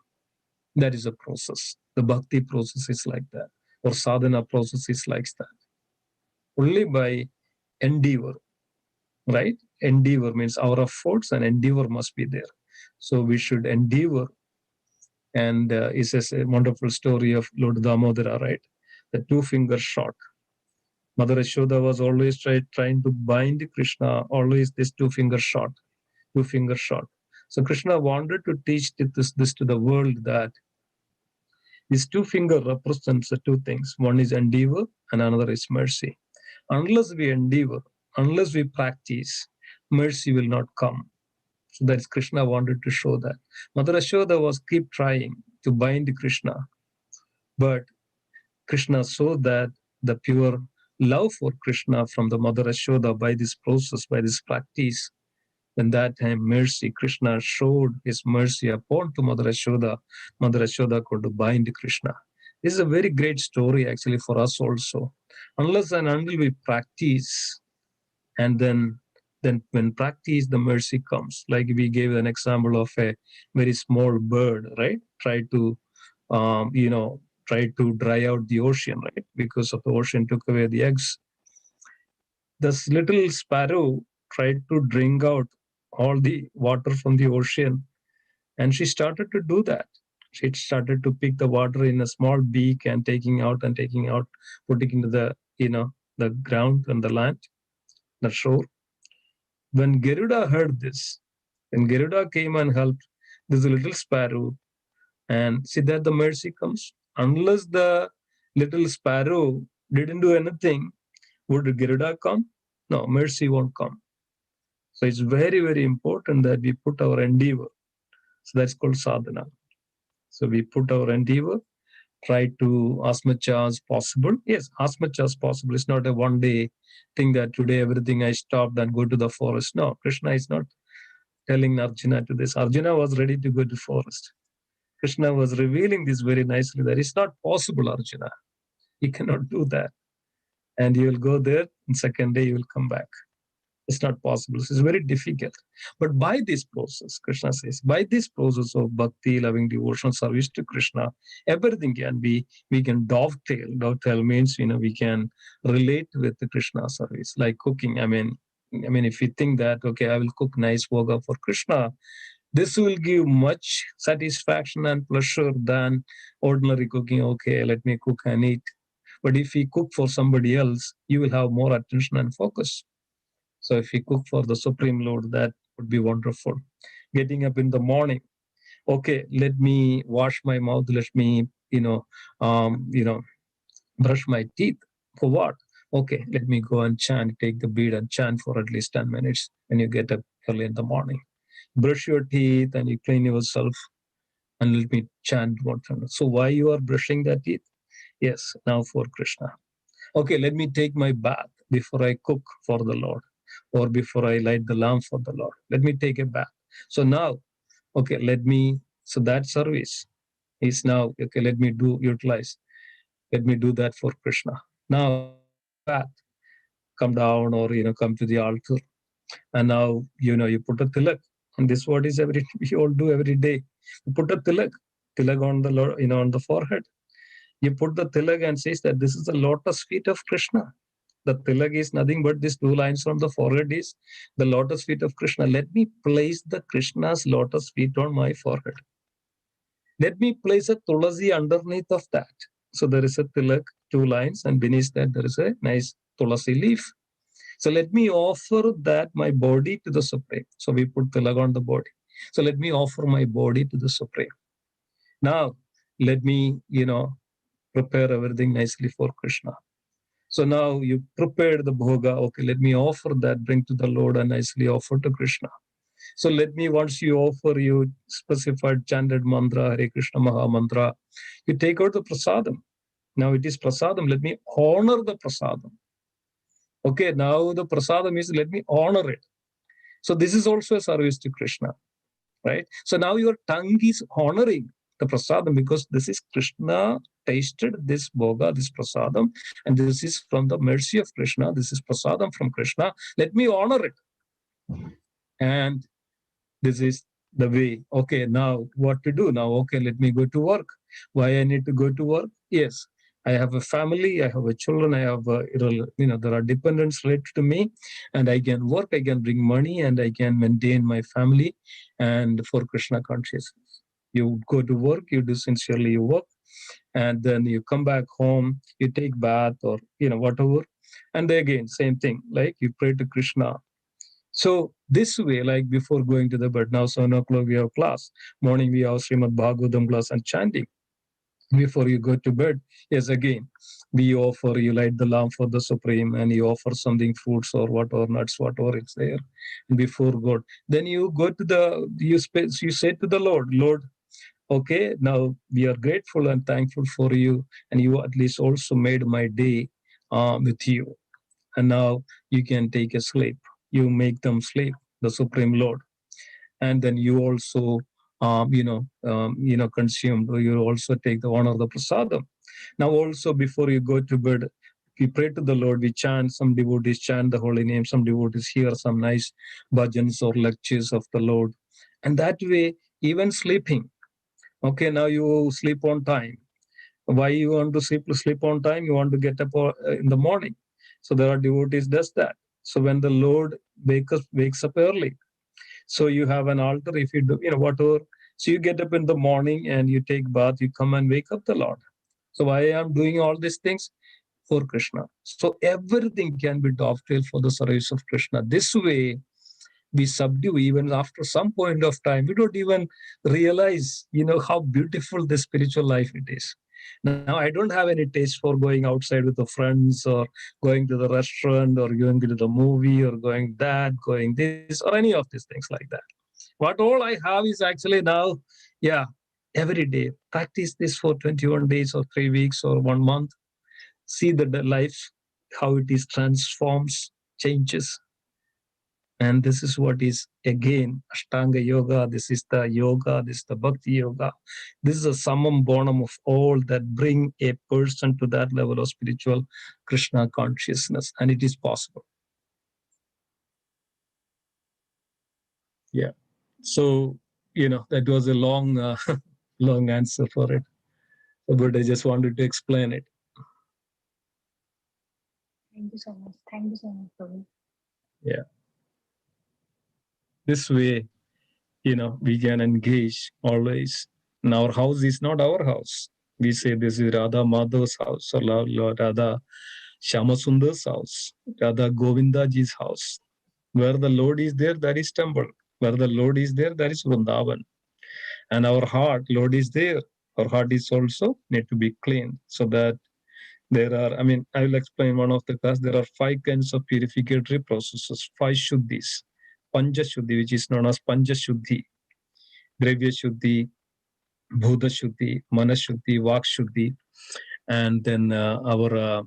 That is a process. The bhakti process is like that, or sadhana process is like that. Only by endeavor, right? Endeavor means our efforts, and endeavor must be there. So we should endeavor. And it's a wonderful story of Lord Damodara, right? The two-finger shot. Mother Yashoda was always trying to bind Krishna, always this two-finger shot. So Krishna wanted to teach this to the world, that this two-finger represents the two things. One is endeavor, and another is mercy. Unless we endeavor, unless we practice, mercy will not come. So that is Krishna wanted to show that. Mother Yashoda was keep trying to bind Krishna, but Krishna saw that the pure love for Krishna from the Mother Yashoda by this process, by this practice, then that time mercy, Krishna showed his mercy upon to Mother Yashoda. Mother Yashoda could bind Krishna. This is a very great story actually for us also. Unless and until we practice, and then when practice, the mercy comes. Like we gave an example of a very small bird, right? Try to dry out the ocean, right? Because of the ocean took away the eggs. This little sparrow tried to drink out all the water from the ocean, and she started to do that. She started to pick the water in a small beak and taking out, putting into the ground and the land, the shore. When Garuda heard this, when Garuda came and helped this little sparrow, and see that the mercy comes. Unless the little sparrow didn't do anything, would Garuda come? No, mercy won't come. So it's very, very important that we put our endeavor. So that's called sadhana. So we put our endeavor, try to as much as possible. Yes, as much as possible. It's not a one-day thing that today everything I stopped and go to the forest. No, Krishna is not telling Arjuna to this. Arjuna was ready to go to forest. Krishna was revealing this very nicely, that it's not possible, Arjuna. You cannot do that. And you will go there, and second day you will come back. It's not possible. This is very difficult. But by this process, Krishna says, by this process of bhakti, loving devotional service to Krishna, everything can be, we can dovetail. Dovetail means, we can relate with the Krishna service, like cooking. I mean, I mean, if you think that, okay, I will cook nice bhoga for Krishna, this will give much satisfaction and pleasure than ordinary cooking. Okay, let me cook and eat. But if you cook for somebody else, you will have more attention and focus. So if you cook for the Supreme Lord, that would be wonderful. Getting up in the morning, okay, let me wash my mouth. Let me, brush my teeth. For what? Okay, let me go and chant, take the bead and chant for at least 10 minutes when you get up early in the morning. Brush your teeth and you clean yourself and let me chant one time. So why you are brushing the teeth? Yes, now for Krishna. Okay, let me take my bath before I cook for the Lord or before I light the lamp for the Lord. Let me take a bath. So now, okay, so that service is now, okay, utilize. Let me do that for Krishna. Now take a bath, come down or, come to the altar. And now, you put a tilak. And this what is we all do every day. You put a tilak on the Lord, on the forehead. You put the tilak and says that this is the lotus feet of Krishna. The tilak is nothing but these 2 lines on the forehead is the lotus feet of Krishna. Let me place the Krishna's lotus feet on my forehead. Let me place a tulasi underneath of that. So there is a tilak, 2 lines, and beneath that there is a nice tulasi leaf. So let me offer that my body to the Supreme. So we put tilak on the body. So let me offer my body to the Supreme. Now let me, prepare everything nicely for Krishna. So now you prepared the bhoga. Okay, let me offer that, bring to the Lord and nicely offer to Krishna. So let me, once you offer, you specified chanted mantra, Hare Krishna Maha Mantra, you take out the prasadam. Now it is prasadam. Let me honor the prasadam. Okay, now the prasadam is, let me honor it. So this is also a service to Krishna, right? So now your tongue is honoring the prasadam because this is Krishna tasted this bhoga, this prasadam, and this is from the mercy of Krishna. This is prasadam from Krishna. Let me honor it. And this is the way. Okay, now what to do? Now, okay, let me go to work. Why I need to go to work? Yes, I have a family, I have a children, I have, there are dependents related to me, and I can work, I can bring money, and I can maintain my family, and for Krishna consciousness. You go to work, you do sincerely your work, and then you come back home, you take bath or, whatever, and then again, same thing, like you pray to Krishna. So this way, like before going to the bed, now 7 o'clock we have class, morning we have Srimad Bhagavatam class and chanting. Before you go to bed, yes, again, you light the lamp for the Supreme and you offer something, fruits or whatever, nuts, whatever it's there, before God. Then you go to you say to the Lord, okay, now we are grateful and thankful for you, and you at least also made my day with you. And now you can take a sleep. You make them sleep, the Supreme Lord, and then you also, consumed. Or you also take the honor of the prasadam. Now also before you go to bed, we pray to the Lord. We chant. Some devotees chant the holy name. Some devotees hear some nice bhajans or lectures of the Lord, and that way even sleeping. Okay, now you sleep on time. Why you want to sleep on time? You want to get up in the morning. So there are devotees does that. So when the Lord wakes up early, so you have an altar. If you do, whatever. So you get up in the morning and you take bath. You come and wake up the Lord. So why I am doing all these things? For Krishna. So everything can be dovetailed for the service of Krishna. This way, we subdue even after some point of time. We don't even realize, how beautiful the spiritual life it is. Now, I don't have any taste for going outside with the friends or going to the restaurant or going to the movie or going this or any of these things like that. What all I have is actually now, yeah, every day. Practice this for 21 days or 3 weeks or 1 month. See the life, how it is transforms, changes. And this is what is again Ashtanga Yoga. This is the yoga. This is the Bhakti Yoga. This is a summum bonum of all that bring a person to that level of spiritual Krishna consciousness. And it is possible. Yeah. So, that was a long, long answer for it. But I just wanted to explain it. Thank you so much. Thank you so much, Prabhu. Yeah. This way, we can engage always. And our house is not our house. We say this is Radha Madhav's house, or Radha Shamasundar's house, Radha Govindaji's house. Where the Lord is there, that is temple. Where the Lord is there, that is Vrindavan. And our heart, Lord is there. Our heart is also need to be clean, so that there are, I will explain one of the class. There are 5 kinds of purificatory processes, 5 shuddhis. Panja shuddhi, which is known as Panja shuddhi, Dravya shuddhi, Bhuta shuddhi, Mana shuddhi, Vak shuddhi, and then our,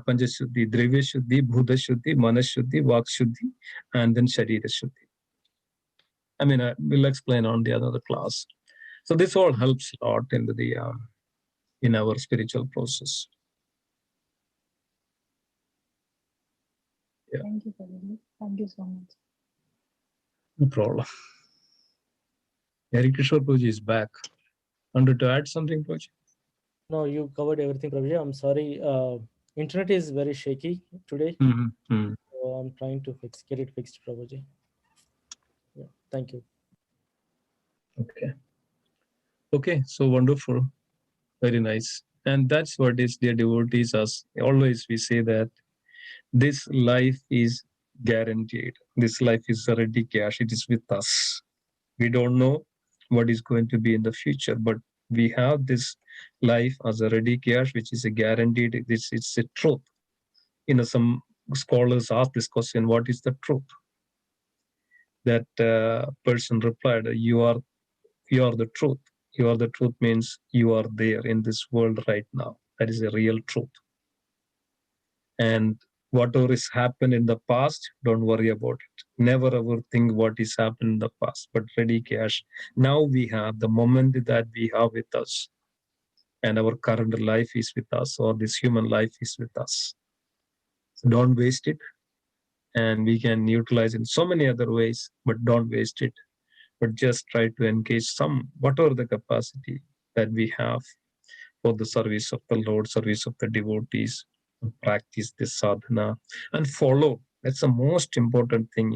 Panja shuddhi, Dravya shuddhi, Bhuta shuddhi, Mana shuddhi, Vak shuddhi, and then Sharira shuddhi. I will explain on the other class. So this all helps a lot in the in our spiritual process. Yeah. Thank you, Prabhuji. Thank you so much. No problem. Hari Kishore Prabhuji is back. Wanted to add something, Prabhuji? No, you covered everything, Prabhuji. I'm sorry. Internet is very shaky today. So I'm trying to get it fixed, Prabhuji. Yeah, thank you. Okay, so wonderful. Very nice. And that's what is dear devotees us. Always we say that this life is guaranteed. This life is already cash. It is with us. We don't know what is going to be in the future, but we have this life as a ready cash, which is a guaranteed. It's a truth. Some scholars ask this question: what is the truth? That person replied, "You are the truth. You are the truth means you are there in this world right now. That is a real truth. And whatever has happened in the past, don't worry about it. Never ever think what is happened in the past, but ready cash. Now we have the moment that we have with us, and our current life is with us, or this human life is with us. So don't waste it. And we can utilize in so many other ways, but don't waste it. But just try to engage whatever the capacity that we have for the service of the Lord, service of the devotees, and practice this sadhana and follow. That's the most important thing,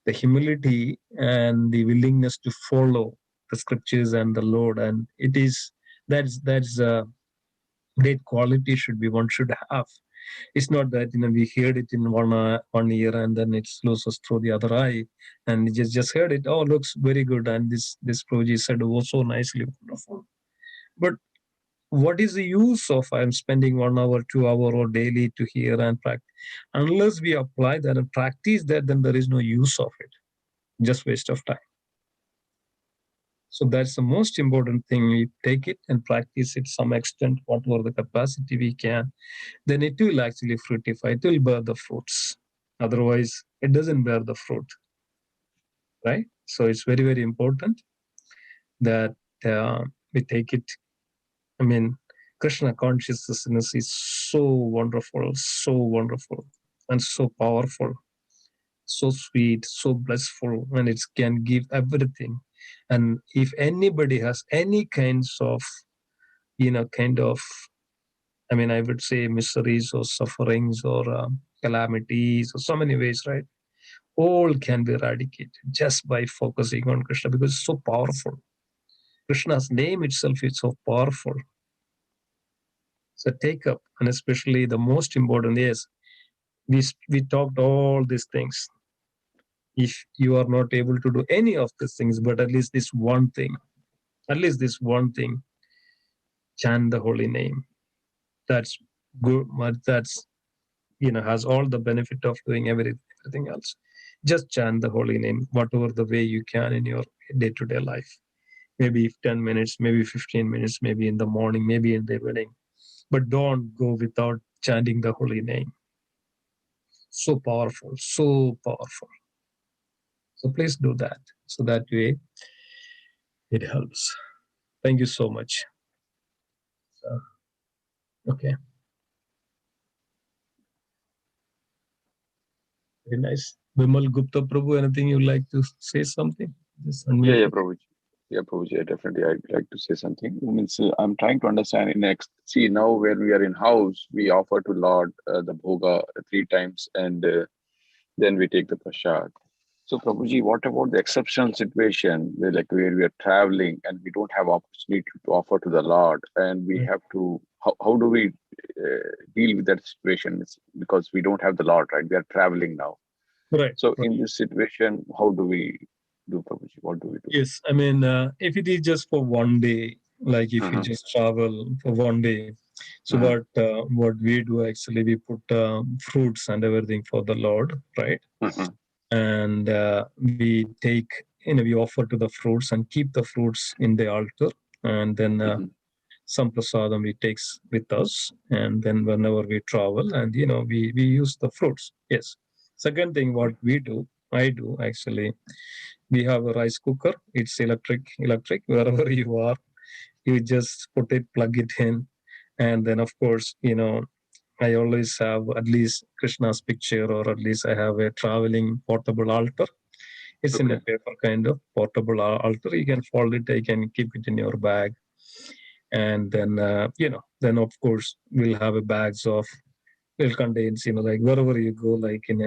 the humility and the willingness to follow the scriptures and the Lord. And that's a great quality one should have. It's not that we heard it in one ear and then it loses through the other eye, and we just heard it. Oh, looks very good, and this Prabhuji said was so nicely wonderful. But what is the use of I'm spending 1 hour, 2 hour, or daily to hear and practice? Unless we apply that and practice that, then there is no use of it. Just waste of time. So that's the most important thing. We take it and practice it some extent, whatever the capacity we can. Then it will actually fructify. It will bear the fruits. Otherwise, it doesn't bear the fruit. Right? So it's very, very important that we take it. Krishna consciousness is so wonderful, and so powerful, so sweet, so blissful, and it can give everything. And if anybody has any kinds of, I would say miseries or sufferings or calamities or so many ways, right? All can be eradicated just by focusing on Krishna, because it's so powerful. Krishna's name itself is so powerful. So take up, and especially the most important is, we talked all these things. If you are not able to do any of these things, but at least this one thing, chant the holy name. That's good. That's, has all the benefit of doing everything else. Just chant the holy name, whatever the way you can in your day-to-day life. Maybe 10 minutes, maybe 15 minutes, maybe in the morning, maybe in the evening. But don't go without chanting the holy name. So powerful, so powerful. So please do that. So that way it helps. Thank you so much. Okay. Very nice. Vimal Gupta Prabhu, anything you'd like to say something? Yeah, Prabhuji. Yeah, Prabhuji, definitely I'd like to say something. I'm trying to understand see, now when we are in house, we offer to Lord the bhoga 3 times, and then we take the prasad. So, Prabhuji, what about the exceptional situation where we are traveling and we don't have opportunity to offer to the Lord, and we have to? How do we deal with that situation? It's because we don't have the Lord, right? We are traveling now. Right. So, in this situation, how do we do, Prabhuji? What do we do? Yes, I mean, if it is just for one day, like if you just travel for one day, so what we do actually, we put fruits and everything for the Lord, right? And we take, we offer to the fruits and keep the fruits in the altar, and then some prasadam we takes with us, and then whenever we travel, and we use the fruits. Yes. Second thing, what I do actually, we have a rice cooker. It's electric. Wherever you are, you just put it, plug it in, and then of course, I always have at least Krishna's picture, or at least I have a traveling portable altar. It's in a paper kind of portable altar. You can fold it. You can keep it in your bag, and then then of course we'll have a bags of, will contains, like wherever you go, like in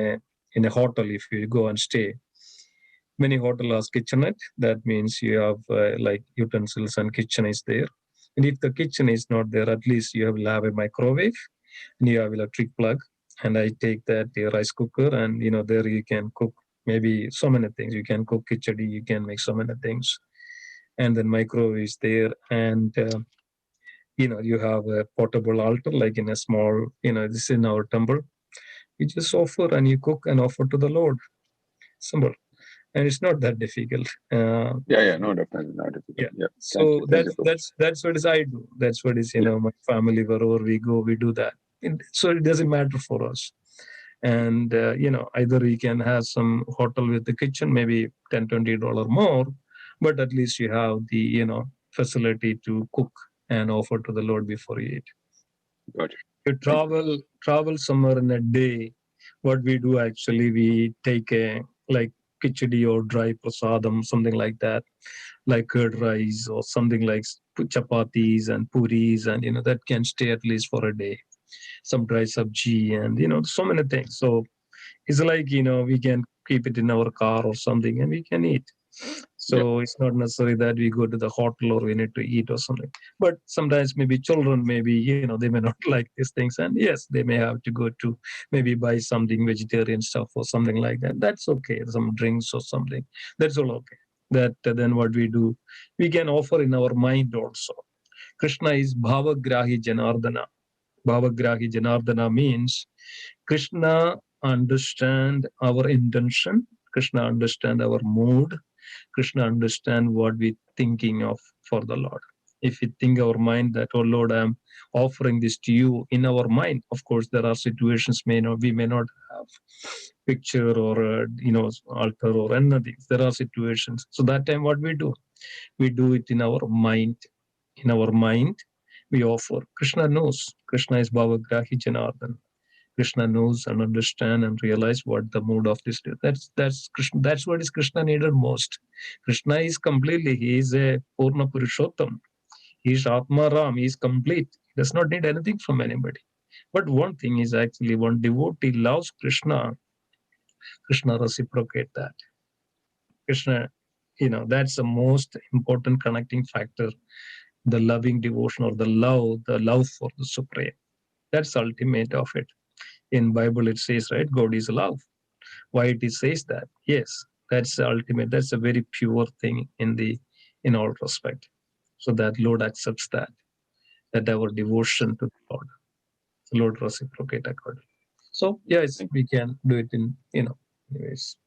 a hotel, if you go and stay, many hotel has kitchenette. That means you have like utensils and kitchen is there. And if the kitchen is not there, at least you will have a microwave and you have electric plug. And I take that rice cooker, and there you can cook maybe so many things. You can cook khichdi, you can make so many things. And then microwave is there, and you have a portable altar, like in a small, this is in our temple. You just offer and you cook and offer to the Lord. Simple. And it's not that difficult. No, definitely not difficult. Yeah. So that's what is I do. That's what is my family, wherever we go, we do that. So it doesn't matter for us. And either we can have some hotel with the kitchen, maybe $10-20 more, but at least you have the facility to cook and offer to the Lord before you eat. Got it. You travel somewhere in a day. What we do actually, we take a like khichdi or dry prasadam, something like that, like curd rice or something like chapatis and puris, and that can stay at least for a day. Some dry sabji, and so many things. So it's like we can keep it in our car or something, and we can eat. So it's not necessary that we go to the hotel or we need to eat or something. But sometimes maybe children, maybe they may not like these things, and yes, they may have to go to maybe buy something vegetarian stuff or something like that. That's okay. Some drinks or something. That's all okay. That then what we do, we can offer in our mind also. Krishna is Bhavagrahi Janardana. Bhavagrahi Janardana means Krishna understand our intention. Krishna understand our mood. Krishna understand what we thinking of for the Lord. If we think our mind that, oh Lord, I am offering this to you in our mind. Of course, there are situations we may not have picture or altar or anything. There are situations. So that time, what we do it in our mind. In our mind, we offer. Krishna knows. Krishna is Bhavagrahi Janardhan. Krishna knows and understand and realize what the mood of this is. That's Krishna. That's what is Krishna needed most. Krishna is completely. He is a Purna Purushottam. He is Atma Ram. He is complete. He does not need anything from anybody. But one thing is actually, one devotee loves Krishna. Krishna reciprocate that. Krishna, that's the most important connecting factor. The loving devotion, or the love for the Supreme. That's the ultimate of it. In Bible it says, right, God is love. Why it says that? Yes, that's the ultimate. That's a very pure thing in all respect. So that Lord accepts that our devotion to the Lord, the Lord reciprocate accordingly. So yes, we can do it in anyways.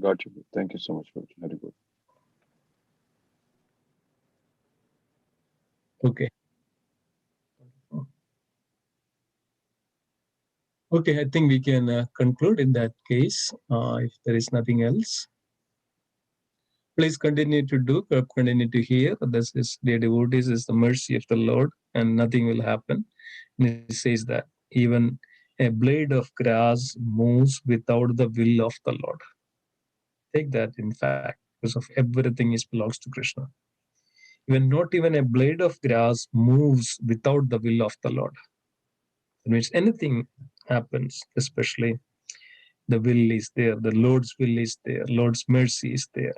Got you. Thank you so much, Prabhuji. Very good. Okay. Okay, I think we can conclude in that case. If there is nothing else, please continue to hear. This is the devotees is the mercy of the Lord, and nothing will happen. And it says that even a blade of grass moves without the will of the Lord. Take that in fact, because of everything belongs to Krishna. Even not even a blade of grass moves without the will of the Lord. That means anything happens, especially The will is there. The Lord's will is there. Lord's mercy is there.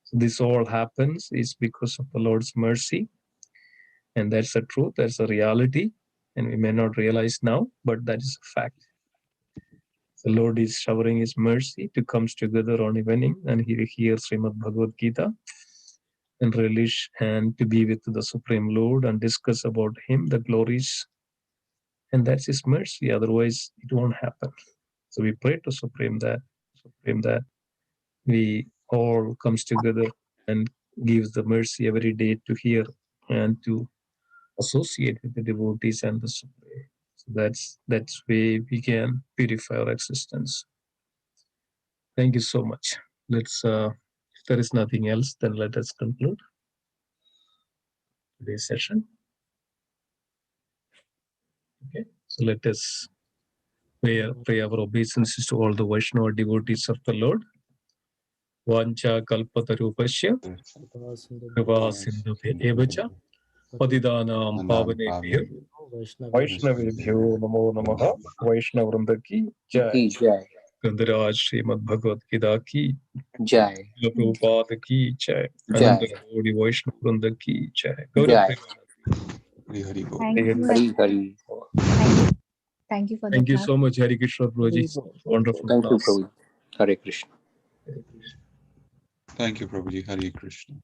So this all happens is because of the Lord's mercy. And that's the truth. That's a reality. And we may not realize now, but that is a fact. The Lord is showering His mercy to come together on evening and He hears Srimad Bhagavad Gita and relish and to be with the Supreme Lord and discuss about Him, the glories. And that's His mercy. Otherwise, it won't happen. So we pray to Supreme that we all comes together and gives the mercy every day to hear and to associate with the devotees and the Supreme. So that's way we can purify our existence. Thank you so much. Let's if there is nothing else, then let us conclude today's session. Okay, so let us pray our obeisances to all the Vaishnava devotees of the Lord. Vancha kalpatarupasya kripa sindhubhya evacha patidanam pavanebhyo Vaishnavebhyo namo namaha. Vaishnavrinda ki jai. Gandharaj Srimad Bhagavad Gita ki Jai. Prabhupada ki jai. Jai. Ananda Gauri Vaishnavrinda ki jai. Gaurav Thank you. Hari Hari. Thank you for the Thank you class. so much, Hari Kishore Prabhuji. Wonderful Thank you, class. Prabhu. Hare Krishna. Thank you, Prabhuji. Hare Krishna.